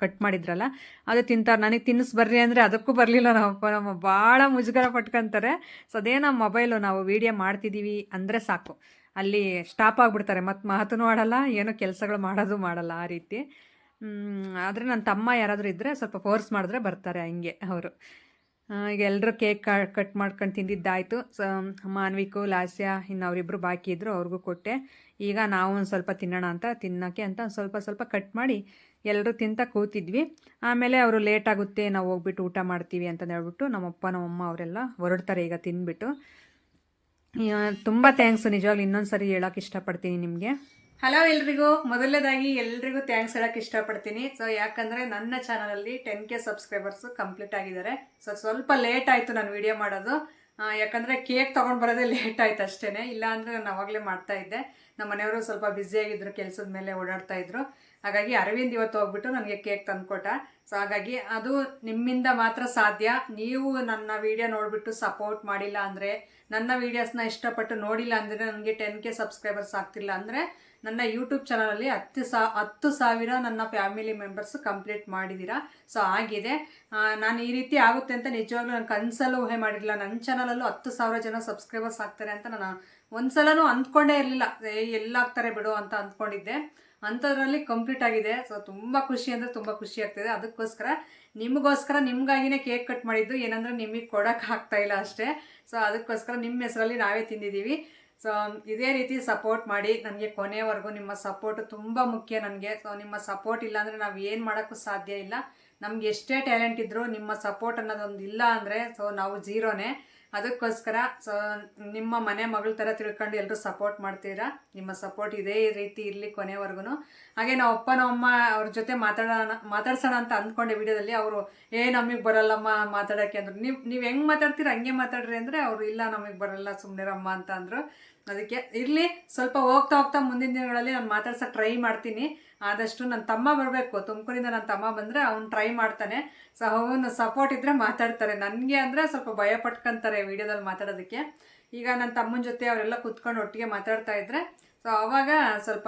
ಕಟ್ ಮಾಡಿದ್ರಲ್ಲ ಅದು ತಿಂತಾರೆ. ನನಗೆ ಬರ್ರಿ ಅಂದರೆ ಅದಕ್ಕೂ ಬರಲಿಲ್ಲ ನಮ್ಮ ಭಾಳ ಮುಜುಗರ ಪಟ್ಕೊತಾರೆ. ಸೊ ಅದೇ ನಮ್ಮ ಮೊಬೈಲು ನಾವು ವೀಡಿಯೋ ಮಾಡ್ತಿದ್ದೀವಿ ಅಂದರೆ ಸಾಕು, ಅಲ್ಲಿ ಸ್ಟಾಪ್ ಆಗಿಬಿಡ್ತಾರೆ, ಮತ್ತು ಮಾತೂ ಆಡಲ್ಲ, ಏನೋ ಕೆಲಸಗಳು ಮಾಡಲ್ಲ ಆ ರೀತಿ. ಆದರೆ ನನ್ನ ತಮ್ಮ ಯಾರಾದರೂ ಇದ್ದರೆ ಸ್ವಲ್ಪ ಫೋರ್ಸ್ ಮಾಡಿದ್ರೆ ಬರ್ತಾರೆ ಹಂಗೆ ಅವರು. ಈಗ ಎಲ್ಲರೂ ಕೇಕ್ ಕಟ್ ಮಾಡ್ಕೊಂಡು ತಿಂದಿದ್ದಾಯಿತು. ಸೊ ಮಾನ್ವಿಕು ಲಾಸ್ಯ ಇನ್ನು ಅವರಿಬ್ಬರು ಬಾಕಿ ಇದ್ದರು, ಅವ್ರಿಗೂ ಕೊಟ್ಟೆ. ಈಗ ನಾವು ಒಂದು ಸ್ವಲ್ಪ ತಿನ್ನೋಣ ಅಂತ ತಿನ್ನೋಕ್ಕೆ ಅಂತ ಸ್ವಲ್ಪ ಕಟ್ ಮಾಡಿ ಎಲ್ಲರೂ ತಿಂತ ಕೂತಿದ್ವಿ. ಆಮೇಲೆ ಅವರು ಲೇಟ್ ಆಗುತ್ತೆ, ನಾವು ಹೋಗ್ಬಿಟ್ಟು ಊಟ ಮಾಡ್ತೀವಿ ಅಂತಂದು ಹೇಳ್ಬಿಟ್ಟು ನಮ್ಮಪ್ಪ ನಮ್ಮಮ್ಮ ಅವರೆಲ್ಲ ಹೊರಡ್ತಾರೆ ಈಗ ತಿಂದ್ಬಿಟ್ಟು. ತುಂಬ ಥ್ಯಾಂಕ್ಸು ನಿಜವಾಗ್ಲೂ, ಇನ್ನೊಂದು ಸರಿ ಹೇಳೋಕೆ ಇಷ್ಟಪಡ್ತೀನಿ ನಿಮಗೆ. ಹಲೋ ಎಲ್ರಿಗೂ, ಮೊದಲನೇದಾಗಿ ಎಲ್ರಿಗೂ ಥ್ಯಾಂಕ್ಸ್ ಹೇಳೋಕ್ಕೆ ಇಷ್ಟಪಡ್ತೀನಿ. ಸೊ ಯಾಕಂದರೆ ನನ್ನ ಚಾನಲಲ್ಲಿ 10K ಸಬ್ಸ್ಕ್ರೈಬರ್ಸು ಕಂಪ್ಲೀಟ್ ಆಗಿದ್ದಾರೆ. ಸೊ ಸ್ವಲ್ಪ ಲೇಟ್ ಆಯಿತು ನಾನು ವಿಡಿಯೋ ಮಾಡೋದು, ಯಾಕಂದರೆ ಕೇಕ್ ತೊಗೊಂಡು ಬರೋದೇ ಲೇಟ್ ಆಯ್ತು ಅಷ್ಟೇ. ಇಲ್ಲಾಂದರೆ ನಾನು ಅವಾಗಲೇ ಮಾಡ್ತಾಯಿದ್ದೆ. ನಮ್ಮ ಮನೆಯವರು ಸ್ವಲ್ಪ ಬ್ಯುಸಿಯಾಗಿದ್ದರು, ಕೆಲಸದ ಮೇಲೆ ಓಡಾಡ್ತಾಯಿದ್ರು. ಹಾಗಾಗಿ ಅರವಿಂದ್ ಇವತ್ತು ಹೋಗ್ಬಿಟ್ಟು ನನಗೆ ಕೇಕ್ ತಂದುಕೊಟ್ಟ. ಸೊ ಹಾಗಾಗಿ ಅದು ನಿಮ್ಮಿಂದ ಮಾತ್ರ ಸಾಧ್ಯ. ನೀವು ನನ್ನ ವಿಡಿಯೋ ನೋಡಿಬಿಟ್ಟು ಸಪೋರ್ಟ್ ಮಾಡಿಲ್ಲ ಅಂದರೆ, ನನ್ನ ವೀಡಿಯೋಸ್ನ ಇಷ್ಟಪಟ್ಟು ನೋಡಿಲ್ಲ ಅಂದರೆ, ನನಗೆ 10K ಸಬ್ಸ್ಕ್ರೈಬರ್ಸ್ ಆಗ್ತಿಲ್ಲ ಅಂದರೆ ನನ್ನ ಯೂಟ್ಯೂಬ್ ಚಾನಲಲ್ಲಿ 10,000 ನನ್ನ ಫ್ಯಾಮಿಲಿ ಮೆಂಬರ್ಸ್ ಕಂಪ್ಲೀಟ್ ಮಾಡಿದ್ದೀರಾ. ಸೊ ಆಗಿದೆ. ನಾನು ಈ ರೀತಿ ಆಗುತ್ತೆ ಅಂತ ನಿಜವಾಗ್ಲೂ ನಾನು ಕನಸಲ್ಲೂ ಊಹೆ ಮಾಡಿರಲಿಲ್ಲ. ನನ್ನ ಚಾನಲಲ್ಲೂ 10,000 ಜನ ಸಬ್ಸ್ಕ್ರೈಬರ್ಸ್ ಆಗ್ತಾರೆ ಅಂತ ನಾನು ಒಂದ್ಸಲನೂ ಅಂದ್ಕೊಂಡೇ ಇರಲಿಲ್ಲ. ಎಲ್ಲಾಗ್ತಾರೆ ಬಿಡು ಅಂತ ಅಂದ್ಕೊಂಡಿದ್ದೆ, ಅಂಥದ್ರಲ್ಲಿ ಕಂಪ್ಲೀಟ್ ಆಗಿದೆ. ಸೊ ತುಂಬ ಖುಷಿ ಅಂದರೆ ತುಂಬ ಖುಷಿ ಆಗ್ತಿದೆ. ಅದಕ್ಕೋಸ್ಕರ ನಿಮಗಾಗಿನೇ ಕೇಕ್ ಕಟ್ ಮಾಡಿದ್ದು, ಏನಂದರೆ ನಿಮಗೆ ಕೊಡೋಕೆ ಆಗ್ತಾಯಿಲ್ಲ ಅಷ್ಟೇ. ಸೊ ಅದಕ್ಕೋಸ್ಕರ ನಿಮ್ಮ ಹೆಸರಲ್ಲಿ ನಾವೇ ತಿಂದಿದ್ದೀವಿ. ಸೊ ಇದೇ ರೀತಿ ಸಪೋರ್ಟ್ ಮಾಡಿ ನನಗೆ ಕೊನೆಯವರೆಗೂ. ನಿಮ್ಮ ಸಪೋರ್ಟು ತುಂಬ ಮುಖ್ಯ ನನಗೆ. ಸೊ ನಿಮ್ಮ ಸಪೋರ್ಟ್ ಇಲ್ಲಾಂದರೆ ನಾವು ಏನು ಮಾಡೋಕ್ಕೂ ಸಾಧ್ಯ ಇಲ್ಲ. ನಮ್ಗೆ ಎಷ್ಟೇ ಟ್ಯಾಲೆಂಟ್ ಇದ್ದರೂ ನಿಮ್ಮ ಸಪೋರ್ಟ್ ಅನ್ನೋದೊಂದು ಇಲ್ಲ ಅಂದರೆ ಸೊ ನಾವು ಝೀರೋನೇ. ಅದಕ್ಕೋಸ್ಕರ ಸೊ ನಿಮ್ಮ ಮನೆ ಮಗಳ ಥರ ತಿಳ್ಕೊಂಡು ಎಲ್ಲರೂ ಸಪೋರ್ಟ್ ಮಾಡ್ತೀರಾ. ನಿಮ್ಮ ಸಪೋರ್ಟ್ ಇದೇ ರೀತಿ ಇರಲಿ ಕೊನೆವರೆಗೂ. ಹಾಗೆ ನಾವು ಅಪ್ಪ ನಮ್ಮಮ್ಮ ಅವ್ರ ಜೊತೆ ಮಾತಾಡ್ಸೋಣ ಅಂತ ಅಂದ್ಕೊಂಡೆ ವಿಡಿಯೋದಲ್ಲಿ. ಅವರು ನಮಗೆ ಬರಲ್ಲಮ್ಮ ಮಾತಾಡೋಕ್ಕೆ ಅಂದರು. ನೀವು ಹೆಂಗೆ ಮಾತಾಡ್ತೀರ ಹಂಗೆ ಮಾತಾಡ್ರಿ ಅಂದರೆ ಅವರು ಇಲ್ಲ ನಮಗೆ ಬರಲ್ಲ ಸುಮ್ಮನಿರಮ್ಮ ಅಂತ ಅಂದರು. ಅದಕ್ಕೆ ಇರಲಿ, ಸ್ವಲ್ಪ ಹೋಗ್ತಾ ಹೋಗ್ತಾ ಮುಂದಿನ ದಿನಗಳಲ್ಲಿ ನಾನು ಮಾತಾಡ್ಸೋಕೆ ಟ್ರೈ ಮಾಡ್ತೀನಿ. ಆದಷ್ಟು ನನ್ನ ತಮ್ಮ ಬರಬೇಕು, ತುಮಕೂರಿಂದ ನನ್ನ ತಮ್ಮ ಬಂದರೆ ಅವ್ನು ಟ್ರೈ ಮಾಡ್ತಾನೆ. ಸೊ ಅವನು ಸಪೋರ್ಟ್ ಇದ್ದರೆ ಮಾತಾಡ್ತಾರೆ. ನನಗೆ ಅಂದರೆ ಸ್ವಲ್ಪ ಭಯ ಪಟ್ಕೊಂತಾರೆ ವೀಡಿಯೋದಲ್ಲಿ ಮಾತಾಡೋದಕ್ಕೆ. ಈಗ ನನ್ನ ತಮ್ಮನ ಜೊತೆ ಅವರೆಲ್ಲ ಕೂತ್ಕೊಂಡು ಒಟ್ಟಿಗೆ ಮಾತಾಡ್ತಾ ಇದ್ದರೆ ಸೊ ಆವಾಗ ಸ್ವಲ್ಪ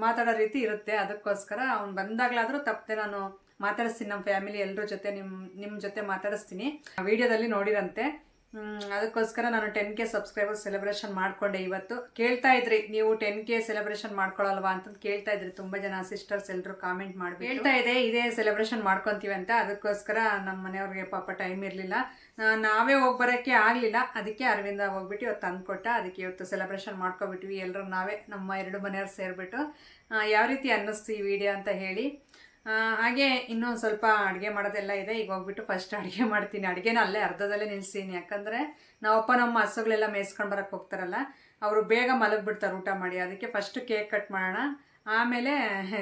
ಮಾತಾಡೋ ರೀತಿ ಇರುತ್ತೆ. ಅದಕ್ಕೋಸ್ಕರ ಅವ್ನು ಬಂದಾಗಲಾದರೂ ತಪ್ಪದೆ ನಾನು ಮಾತಾಡಿಸ್ತೀನಿ. ನಮ್ಮ ಫ್ಯಾಮಿಲಿ ಎಲ್ಲರ ಜೊತೆ ನಿಮ್ಮ ಜೊತೆ ಮಾತಾಡಿಸ್ತೀನಿ. ವೀಡಿಯೋದಲ್ಲಿ ನೋಡಿರಂತೆ. ಅದಕ್ಕೋಸ್ಕರ ನಾನು 10K ಸಬ್ಸ್ಕ್ರೈಬರ್ಸ್ ಸೆಲೆಬ್ರೇಷನ್ ಮಾಡಿಕೊಂಡೆ ಇವತ್ತು. ಕೇಳ್ತಾ ಇದ್ರಿ ನೀವು 10K ಸೆಲೆಬ್ರೇಷನ್ ಮಾಡ್ಕೊಳ್ಳಲ್ವಾ ಅಂತಂದು ಕೇಳ್ತಾ ಇದ್ರಿ ತುಂಬ ಜನ ಸಿಸ್ಟರ್ಸ್ ಎಲ್ಲರೂ ಕಾಮೆಂಟ್ ಮಾಡಿ ಹೇಳ್ತಾ ಇದೆ ಇದೇ ಸೆಲೆಬ್ರೇಷನ್ ಮಾಡ್ಕೊತೀವಿ ಅಂತ. ಅದಕ್ಕೋಸ್ಕರ ನಮ್ಮ ಮನೆಯವ್ರಿಗೆ ಪಾಪ ಟೈಮ್ ಇರಲಿಲ್ಲ, ನಾವೇ ಹೋಗಿ ಬರೋಕ್ಕೆ ಆಗಲಿಲ್ಲ. ಅದಕ್ಕೆ ಅರವಿಂದ ಹೋಗ್ಬಿಟ್ಟು ಇವತ್ತು ತಂದುಕೊಟ್ಟ. ಅದಕ್ಕೆ ಇವತ್ತು ಸೆಲೆಬ್ರೇಷನ್ ಮಾಡ್ಕೊಬಿಟ್ವಿ ಎಲ್ಲರೂ ನಾವೇ, ನಮ್ಮ 2 ಮನೆಯವ್ರು ಸೇರಿಬಿಟ್ಟು. ಯಾವ ರೀತಿ ಅನ್ನಿಸ್ತು ಈ ವಿಡಿಯೋ ಅಂತ ಹೇಳಿ. ಹಾಗೆ ಇನ್ನೂ ಸ್ವಲ್ಪ ಅಡುಗೆ ಮಾಡೋದೆಲ್ಲ ಇದೆ. ಈಗ ಹೋಗ್ಬಿಟ್ಟು ಫಸ್ಟ್ ಅಡುಗೆ ಮಾಡ್ತೀನಿ. ಅಡುಗೆನ ಅಲ್ಲೇ ಅರ್ಧದಲ್ಲೇ ನಿಲ್ಲಿಸ್ತೀನಿ. ಯಾಕಂದರೆ ನಾವಪ್ಪ ನಮ್ಮ ಹಸುಗಳೆಲ್ಲ ಮೇಯಿಸ್ಕೊಂಡು ಬರೋಕ್ಕೆ ಹೋಗ್ತಾರಲ್ಲ, ಅವರು ಬೇಗ ಮಲಗಿಬಿಡ್ತಾರೆ ಊಟ ಮಾಡಿ. ಅದಕ್ಕೆ ಫಸ್ಟ್ ಕೇಕ್ ಕಟ್ ಮಾಡೋಣ, ಆಮೇಲೆ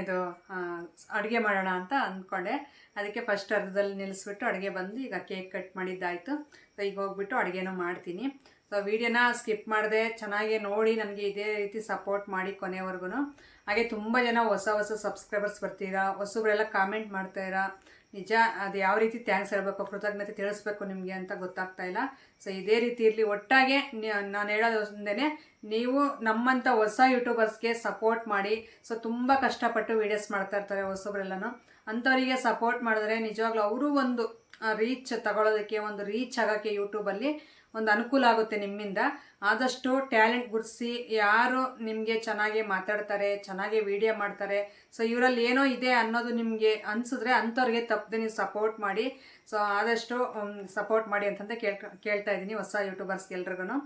ಇದು ಅಡುಗೆ ಮಾಡೋಣ ಅಂತ ಅಂದ್ಕೊಂಡೆ. ಅದಕ್ಕೆ ಫಸ್ಟ್ ಅರ್ಧದಲ್ಲಿ ನಿಲ್ಲಿಸ್ಬಿಟ್ಟು ಅಡುಗೆ ಬಂದು ಈಗ ಕೇಕ್ ಕಟ್ ಮಾಡಿದ್ದಾಯಿತು. ಸೊ ಈಗ ಹೋಗ್ಬಿಟ್ಟು ಅಡುಗೆನೂ ಮಾಡ್ತೀನಿ. ಸೊ ವೀಡಿಯೋನ ಸ್ಕಿಪ್ ಮಾಡಿದೆ, ಚೆನ್ನಾಗಿ ನೋಡಿ ನನಗೆ ಇದೇ ರೀತಿ ಸಪೋರ್ಟ್ ಮಾಡಿ ಕೊನೆವರೆಗೂ. ಹಾಗೆ ತುಂಬ ಜನ ಹೊಸ ಸಬ್ಸ್ಕ್ರೈಬರ್ಸ್ ಬರ್ತೀರಾ, ಹೊಸಬ್ರೆಲ್ಲ ಕಾಮೆಂಟ್ ಮಾಡ್ತಾಯಿರಾ. ನಿಜ ಅದು ಯಾವ ರೀತಿ ಥ್ಯಾಂಕ್ಸ್ ಹೇಳಬೇಕು, ಕೃತಜ್ಞತೆ ತಿಳಿಸ್ಬೇಕು ನಿಮಗೆ ಅಂತ ಗೊತ್ತಾಗ್ತಾ ಇಲ್ಲ. ಸೊ ಇದೇ ರೀತಿ ಇರಲಿ. ಒಟ್ಟಾಗೆ ನಾನು ಹೇಳೋದು ಒಂದೇ, ನೀವು ನಮ್ಮಂಥ ಹೊಸ ಯೂಟ್ಯೂಬರ್ಸ್ಗೆ ಸಪೋರ್ಟ್ ಮಾಡಿ. ಸೊ ತುಂಬ ಕಷ್ಟಪಟ್ಟು ವೀಡಿಯೋಸ್ ಮಾಡ್ತಾ ಇರ್ತಾರೆ ಹೊಸಬ್ರೆಲ್ಲನೂ. ಅಂಥವರಿಗೆ ಸಪೋರ್ಟ್ ಮಾಡಿದ್ರೆ ನಿಜವಾಗ್ಲೂ ಅವರು ಒಂದು ರೀಚ್ ತಗೊಳ್ಳೋದಕ್ಕೆ, ಒಂದು ರೀಚ್ ಆಗೋಕ್ಕೆ ಯೂಟ್ಯೂಬಲ್ಲಿ ಒಂದು ಅನುಕೂಲ ಆಗುತ್ತೆ ನಿಮ್ಮಿಂದ. ಆದಷ್ಟು ಟ್ಯಾಲೆಂಟ್ ಗುರುತಿಸಿ, ಯಾರು ನಿಮಗೆ ಚೆನ್ನಾಗಿ ಮಾತಾಡ್ತಾರೆ, ಚೆನ್ನಾಗಿ ವಿಡಿಯೋ ಮಾಡ್ತಾರೆ, ಸೊ ಇವರಲ್ಲಿ ಏನೋ ಇದೆ ಅನ್ನೋದು ನಿಮಗೆ ಅನಿಸಿದ್ರೆ ಅಂಥವ್ರಿಗೆ ತಪ್ಪದೆ ನೀವು ಸಪೋರ್ಟ್ ಮಾಡಿ. ಸೊ ಆದಷ್ಟು ಸಪೋರ್ಟ್ ಮಾಡಿ ಅಂತಂತ ಕೇಳ್ತಾ ಇದ್ದೀನಿ ಹೊಸ ಯೂಟ್ಯೂಬರ್ಸ್ಗೆಲ್ರಿಗೂ.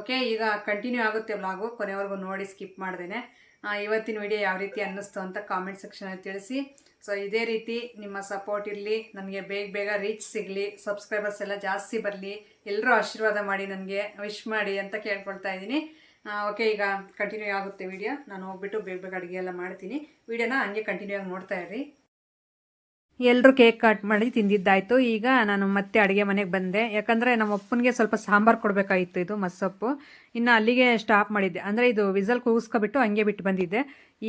ಓಕೆ, ಈಗ ಕಂಟಿನ್ಯೂ ಆಗುತ್ತೆ ವ್ಲಾಗು, ಕೊನೆವರೆಗೂ ನೋಡಿ ಸ್ಕಿಪ್ ಮಾಡ್ದೇನೆ. ಇವತ್ತಿನ ವಿಡಿಯೋ ಯಾವ ರೀತಿ ಅನ್ನಿಸ್ತು ಅಂತ ಕಾಮೆಂಟ್ ಸೆಕ್ಷನಲ್ಲಿ ತಿಳಿಸಿ. ಸೊ ಇದೇ ರೀತಿ ನಿಮ್ಮ ಸಪೋರ್ಟ್ ಇರಲಿ, ನನಗೆ ಬೇಗ ರೀಚ್ ಸಿಗಲಿ, ಸಬ್ಸ್ಕ್ರೈಬರ್ಸ್ ಎಲ್ಲ ಜಾಸ್ತಿ ಬರಲಿ, ಎಲ್ಲರೂ ಆಶೀರ್ವಾದ ಮಾಡಿ ನನಗೆ ವಿಶ್ ಮಾಡಿ ಅಂತ ಕೇಳ್ಕೊಳ್ತಾ ಇದ್ದೀನಿ. ಓಕೆ, ಈಗ ಕಂಟಿನ್ಯೂ ಆಗುತ್ತೆ ವಿಡಿಯೋ. ನಾನು ಹೋಗ್ಬಿಟ್ಟು ಬೇಗ ಅಡುಗೆ ಎಲ್ಲ ಮಾಡ್ತೀನಿ. ವಿಡಿಯೋನ ಹಂಗೆ ಕಂಟಿನ್ಯೂ ಆಗಿ ನೋಡ್ತಾ ಇರ್ರಿ. ಎಲ್ಲರೂ ಕೇಕ್ ಕಟ್ ಮಾಡಿ ತಿಂದಿದ್ದಾಯಿತು. ಈಗ ನಾನು ಮತ್ತೆ ಅಡುಗೆ ಮನೆಗೆ ಬಂದೆ. ಯಾಕಂದರೆ ನಮ್ಮ ಅಪ್ಪನಿಗೆ ಸ್ವಲ್ಪ ಸಾಂಬಾರು ಕೊಡಬೇಕಾಗಿತ್ತು, ಇದು ಮಸ್ಸೊಪ್ಪು. ಇನ್ನು ಅಲ್ಲಿಗೆ ಸ್ಟಾಪ್ ಮಾಡಿದ್ದೆ. ಅಂದರೆ ಇದು ವಿಸಲ್ ಕೂಗಿಸ್ಕೊಬಿಟ್ಟು ಹಂಗೆ ಬಿಟ್ಟು ಬಂದಿದ್ದೆ.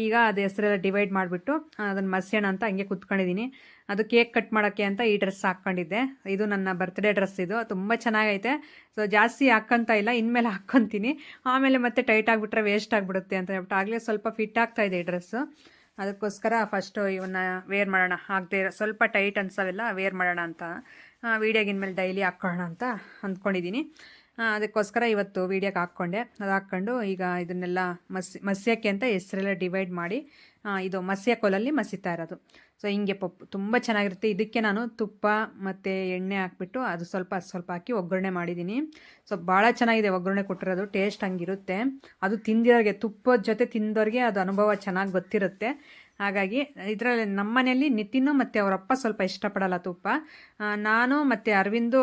ಈಗ ಅದು ಹೆಸರೆಲ್ಲ ಡಿವೈಡ್ ಮಾಡಿಬಿಟ್ಟು ಅದನ್ನು ಮಸ್ಸೋಣ ಅಂತ ಹಂಗೆ ಕೂತ್ಕೊಂಡಿದ್ದೀನಿ. ಅದು ಕೇಕ್ ಕಟ್ ಮಾಡೋಕ್ಕೆ ಅಂತ ಈ ಡ್ರೆಸ್ ಹಾಕ್ಕೊಂಡಿದ್ದೆ. ಇದು ನನ್ನ ಬರ್ತ್ಡೇ ಡ್ರೆಸ್, ಇದು ತುಂಬ ಚೆನ್ನಾಗೈತೆ. ಸೊ ಜಾಸ್ತಿ ಹಾಕ್ಕೊಂತ ಇಲ್ಲ, ಇನ್ಮೇಲೆ ಹಾಕ್ಕೊತೀನಿ. ಆಮೇಲೆ ಮತ್ತೆ ಟೈಟ್ ಆಗಿಬಿಟ್ರೆ ವೇಸ್ಟ್ ಆಗಿಬಿಡುತ್ತೆ ಅಂತ ಹೇಳ್ಬಿಟ್ಟು ಆಗಲೇ ಸ್ವಲ್ಪ ಫಿಟ್ ಆಗ್ತಾಯಿದೆ ಈ ಡ್ರೆಸ್ಸು. ಅದಕ್ಕೋಸ್ಕರ ಫಸ್ಟು ಇವನ್ನ ವೇರ್ ಮಾಡೋಣ, ಆಗದೆ ಸ್ವಲ್ಪ ಟೈಟ್ ಅನ್ಸೋವೆಲ್ಲ ವೇರ್ ಮಾಡೋಣ ಅಂತ ವೀಡಿಯೋಗಿನ ಮೇಲೆ ಡೈಲಿ ಹಾಕ್ಕೊಳ್ಳೋಣ ಅಂತ ಅಂದ್ಕೊಂಡಿದ್ದೀನಿ. ಅದಕ್ಕೋಸ್ಕರ ಇವತ್ತು ವೀಡಿಯೋಗೆ ಹಾಕ್ಕೊಂಡೆ. ಅದು ಹಾಕ್ಕೊಂಡು ಈಗ ಇದನ್ನೆಲ್ಲ ಮಸ್ಯಕ್ಕೆ ಅಂತ ಹೆಸರೆಲ್ಲ ಡಿವೈಡ್ ಮಾಡಿ ಇದು ಮಸ್ಯ ಕೋಲಲ್ಲಿ ಮಸಿತಾ ಇರೋದು. ಸೊ ಹಿಂಗೆ ಪಪ್ಪು ತುಂಬ ಚೆನ್ನಾಗಿರುತ್ತೆ. ಇದಕ್ಕೆ ನಾನು ತುಪ್ಪ ಮತ್ತು ಎಣ್ಣೆ ಹಾಕ್ಬಿಟ್ಟು ಅದು ಸ್ವಲ್ಪ ಹಾಕಿ ಒಗ್ಗರಣೆ ಮಾಡಿದ್ದೀನಿ. ಸೊ ಭಾಳ ಚೆನ್ನಾಗಿದೆ ಒಗ್ಗರಣೆ ಕೊಟ್ಟಿರೋದು, ಟೇಸ್ಟ್ ಹಂಗಿರುತ್ತೆ. ಅದು ತಿಂದಿರೋರಿಗೆ, ತುಪ್ಪದ ಜೊತೆ ತಿಂದವ್ರಿಗೆ ಅದು ಅನುಭವ ಚೆನ್ನಾಗಿ ಗೊತ್ತಿರುತ್ತೆ. ಹಾಗಾಗಿ ಇದರಲ್ಲಿ ನಮ್ಮ ಮನೆಯಲ್ಲಿ ನಿತಿನ್ನು ಮತ್ತು ಅವರಪ್ಪ ಸ್ವಲ್ಪ ಇಷ್ಟಪಡಲ್ಲ ತುಪ್ಪ. ನಾನು ಮತ್ತು ಅರವಿಂದು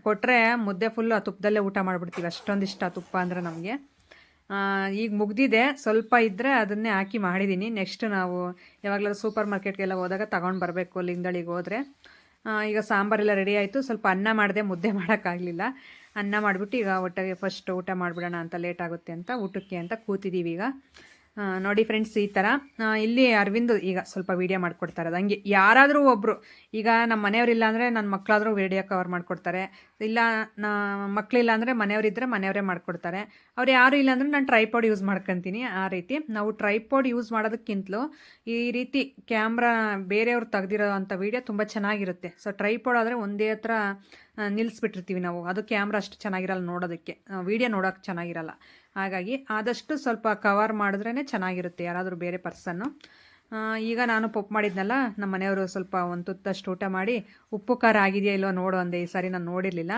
ಕೊಟ್ಟರೆ ಮುದ್ದೆ ಫುಲ್ಲು ಆ ತುಪ್ಪದಲ್ಲೇ ಊಟ ಮಾಡಿಬಿಡ್ತೀವಿ, ಅಷ್ಟೊಂದು ಇಷ್ಟ ತುಪ್ಪ ಅಂದರೆ ನಮಗೆ. ಈಗ ಮುಗ್ದಿದೆ, ಸ್ವಲ್ಪ ಇದ್ದರೆ ಅದನ್ನೇ ಹಾಕಿ ಮಾಡಿದ್ದೀನಿ. ನೆಕ್ಸ್ಟ್ ನಾವು ಯಾವಾಗಲಾದ್ರೂ ಸೂಪರ್ ಮಾರ್ಕೆಟ್ಗೆಲ್ಲ ಹೋದಾಗ ತಗೊಂಡು ಬರಬೇಕು ಲಿಂಗದಳಿಗೆ ಹೋದರೆ. ಈಗ ಸಾಂಬಾರೆಲ್ಲ ರೆಡಿ ಆಯಿತು. ಸ್ವಲ್ಪ ಅನ್ನ ಮಾಡಿದೆ, ಮುದ್ದೆ ಮಾಡೋಕ್ಕಾಗಲಿಲ್ಲ. ಅನ್ನ ಮಾಡಿಬಿಟ್ಟು ಈಗ ಒಟ್ಟಿಗೆ ಫಸ್ಟ್ ಊಟ ಮಾಡಿಬಿಡೋಣ ಅಂತ, ಲೇಟ್ ಆಗುತ್ತೆ ಅಂತ ಊಟಕ್ಕೆ ಅಂತ ಕೂತಿದ್ದೀವಿ ಈಗ. ನೋಡಿ ಫ್ರೆಂಡ್ಸ್, ಈ ಥರ ಇಲ್ಲಿ ಅರವಿಂದ್ ಈಗ ಸ್ವಲ್ಪ ವೀಡಿಯೋ ಮಾಡಿಕೊಡ್ತಾ ಇರೋದು. ಹಂಗೆ ಯಾರಾದರೂ ಒಬ್ಬರು, ಈಗ ನಮ್ಮ ಮನೆಯವರಿಲ್ಲ ಅಂದರೆ ನನ್ನ ಮಕ್ಕಳಾದರೂ ವೀಡಿಯೋ ಕವರ್ ಮಾಡಿಕೊಡ್ತಾರೆ, ಇಲ್ಲ ಮಕ್ಕಳಿಲ್ಲ ಅಂದರೆ ಮನೆಯವರಿದ್ದರೆ ಮನೆಯವರೇ ಮಾಡಿಕೊಡ್ತಾರೆ. ಅವ್ರು ಯಾರೂ ಇಲ್ಲ ಅಂದರೆ ನಾನು ಟ್ರೈಪಾಡ್ ಯೂಸ್ ಮಾಡ್ಕೊತೀನಿ. ಆ ರೀತಿ ನಾವು ಟ್ರೈಪಾಡ್ ಯೂಸ್ ಮಾಡೋದಕ್ಕಿಂತಲೂ ಈ ರೀತಿ ಕ್ಯಾಮ್ರಾ ಬೇರೆಯವ್ರು ತೆಗ್ದಿರೋ ಅಂಥ ವೀಡಿಯೋ ತುಂಬ ಚೆನ್ನಾಗಿರುತ್ತೆ. ಸೊ ಟ್ರೈಪಾಡ್ ಆದರೆ ಒಂದೇ ಹತ್ರ ನಿಲ್ಲಿಸ್ಬಿಟ್ಟಿರ್ತೀವಿ ನಾವು, ಅದು ಕ್ಯಾಮ್ರಾ ಅಷ್ಟು ಚೆನ್ನಾಗಿರಲ್ಲ ನೋಡೋದಕ್ಕೆ, ವೀಡಿಯೋ ನೋಡೋಕ್ಕೆ ಚೆನ್ನಾಗಿರಲ್ಲ. ಹಾಗಾಗಿ ಆದಷ್ಟು ಸ್ವಲ್ಪ ಕವರ್ ಮಾಡಿದ್ರೇ ಚೆನ್ನಾಗಿರುತ್ತೆ ಯಾರಾದರೂ ಬೇರೆ ಪರ್ಸನ್ನು. ಈಗ ನಾನು ಪಪ್ಪು ಮಾಡಿದ್ನಲ್ಲ, ನಮ್ಮ ಮನೆಯವರು ಸ್ವಲ್ಪ ಒಂದು ತುತ್ತಷ್ಟು ಊಟ ಮಾಡಿ ಉಪ್ಪು ಖಾರ ಆಗಿದೆಯಾ ಇಲ್ಲೋ ನೋಡು ಅಂದೆ. ಈ ಸಾರಿ ನಾನು ನೋಡಿರಲಿಲ್ಲ.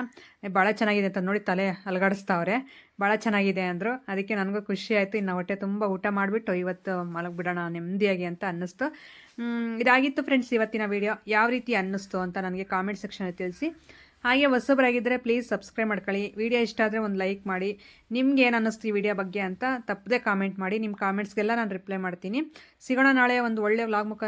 ಭಾಳ ಚೆನ್ನಾಗಿದೆ ಅಂತ ನೋಡಿ ತಲೆ ಅಲಗಾಡಿಸ್ತಾವ್ರೆ. ಭಾಳ ಚೆನ್ನಾಗಿದೆ ಅಂದರು. ಅದಕ್ಕೆ ನನಗೂ ಖುಷಿ ಆಯಿತು. ಇನ್ನು ಹೊಟ್ಟೆ ತುಂಬ ಊಟ ಮಾಡಿಬಿಟ್ಟು ಇವತ್ತು ಮಲಗಿಬಿಡೋಣ ನೆಮ್ಮದಿಯಾಗಿ ಅಂತ ಅನ್ನಿಸ್ತು. ಇದಾಗಿತ್ತು ಫ್ರೆಂಡ್ಸ್ ಇವತ್ತಿನ ವೀಡಿಯೋ. ಯಾವ ರೀತಿ ಅನ್ನಿಸ್ತು ಅಂತ ನನಗೆ ಕಾಮೆಂಟ್ ಸೆಕ್ಷನಲ್ಲಿ ತಿಳಿಸಿ. ಹಾಗೆ ಹೊಸಬರಾಗಿದ್ದರೆ ಪ್ಲೀಸ್ ಸಬ್ಸ್ಕ್ರೈಬ್ ಮಾಡ್ಕೊಳ್ಳಿ. ವಿಡಿಯೋ ಇಷ್ಟ ಆದರೆ ಒಂದು ಲೈಕ್ ಮಾಡಿ. ನಿಮ್ಗೆ ಏನು ಅನ್ನಿಸ್ತು ಈ ವಿಡಿಯೋ ಬಗ್ಗೆ ಅಂತ ತಪ್ಪದೆ ಕಾಮೆಂಟ್ ಮಾಡಿ. ನಿಮ್ಮ ಕಾಮೆಂಟ್ಸ್ಗೆಲ್ಲ ನಾನು ರಿಪ್ಲೈ ಮಾಡ್ತೀನಿ. ಸಿಗೋಣ ನಾಳೆ ಒಂದು ಒಳ್ಳೆ ವ್ಲಾಗ್ ಮುಖಾಂತರ.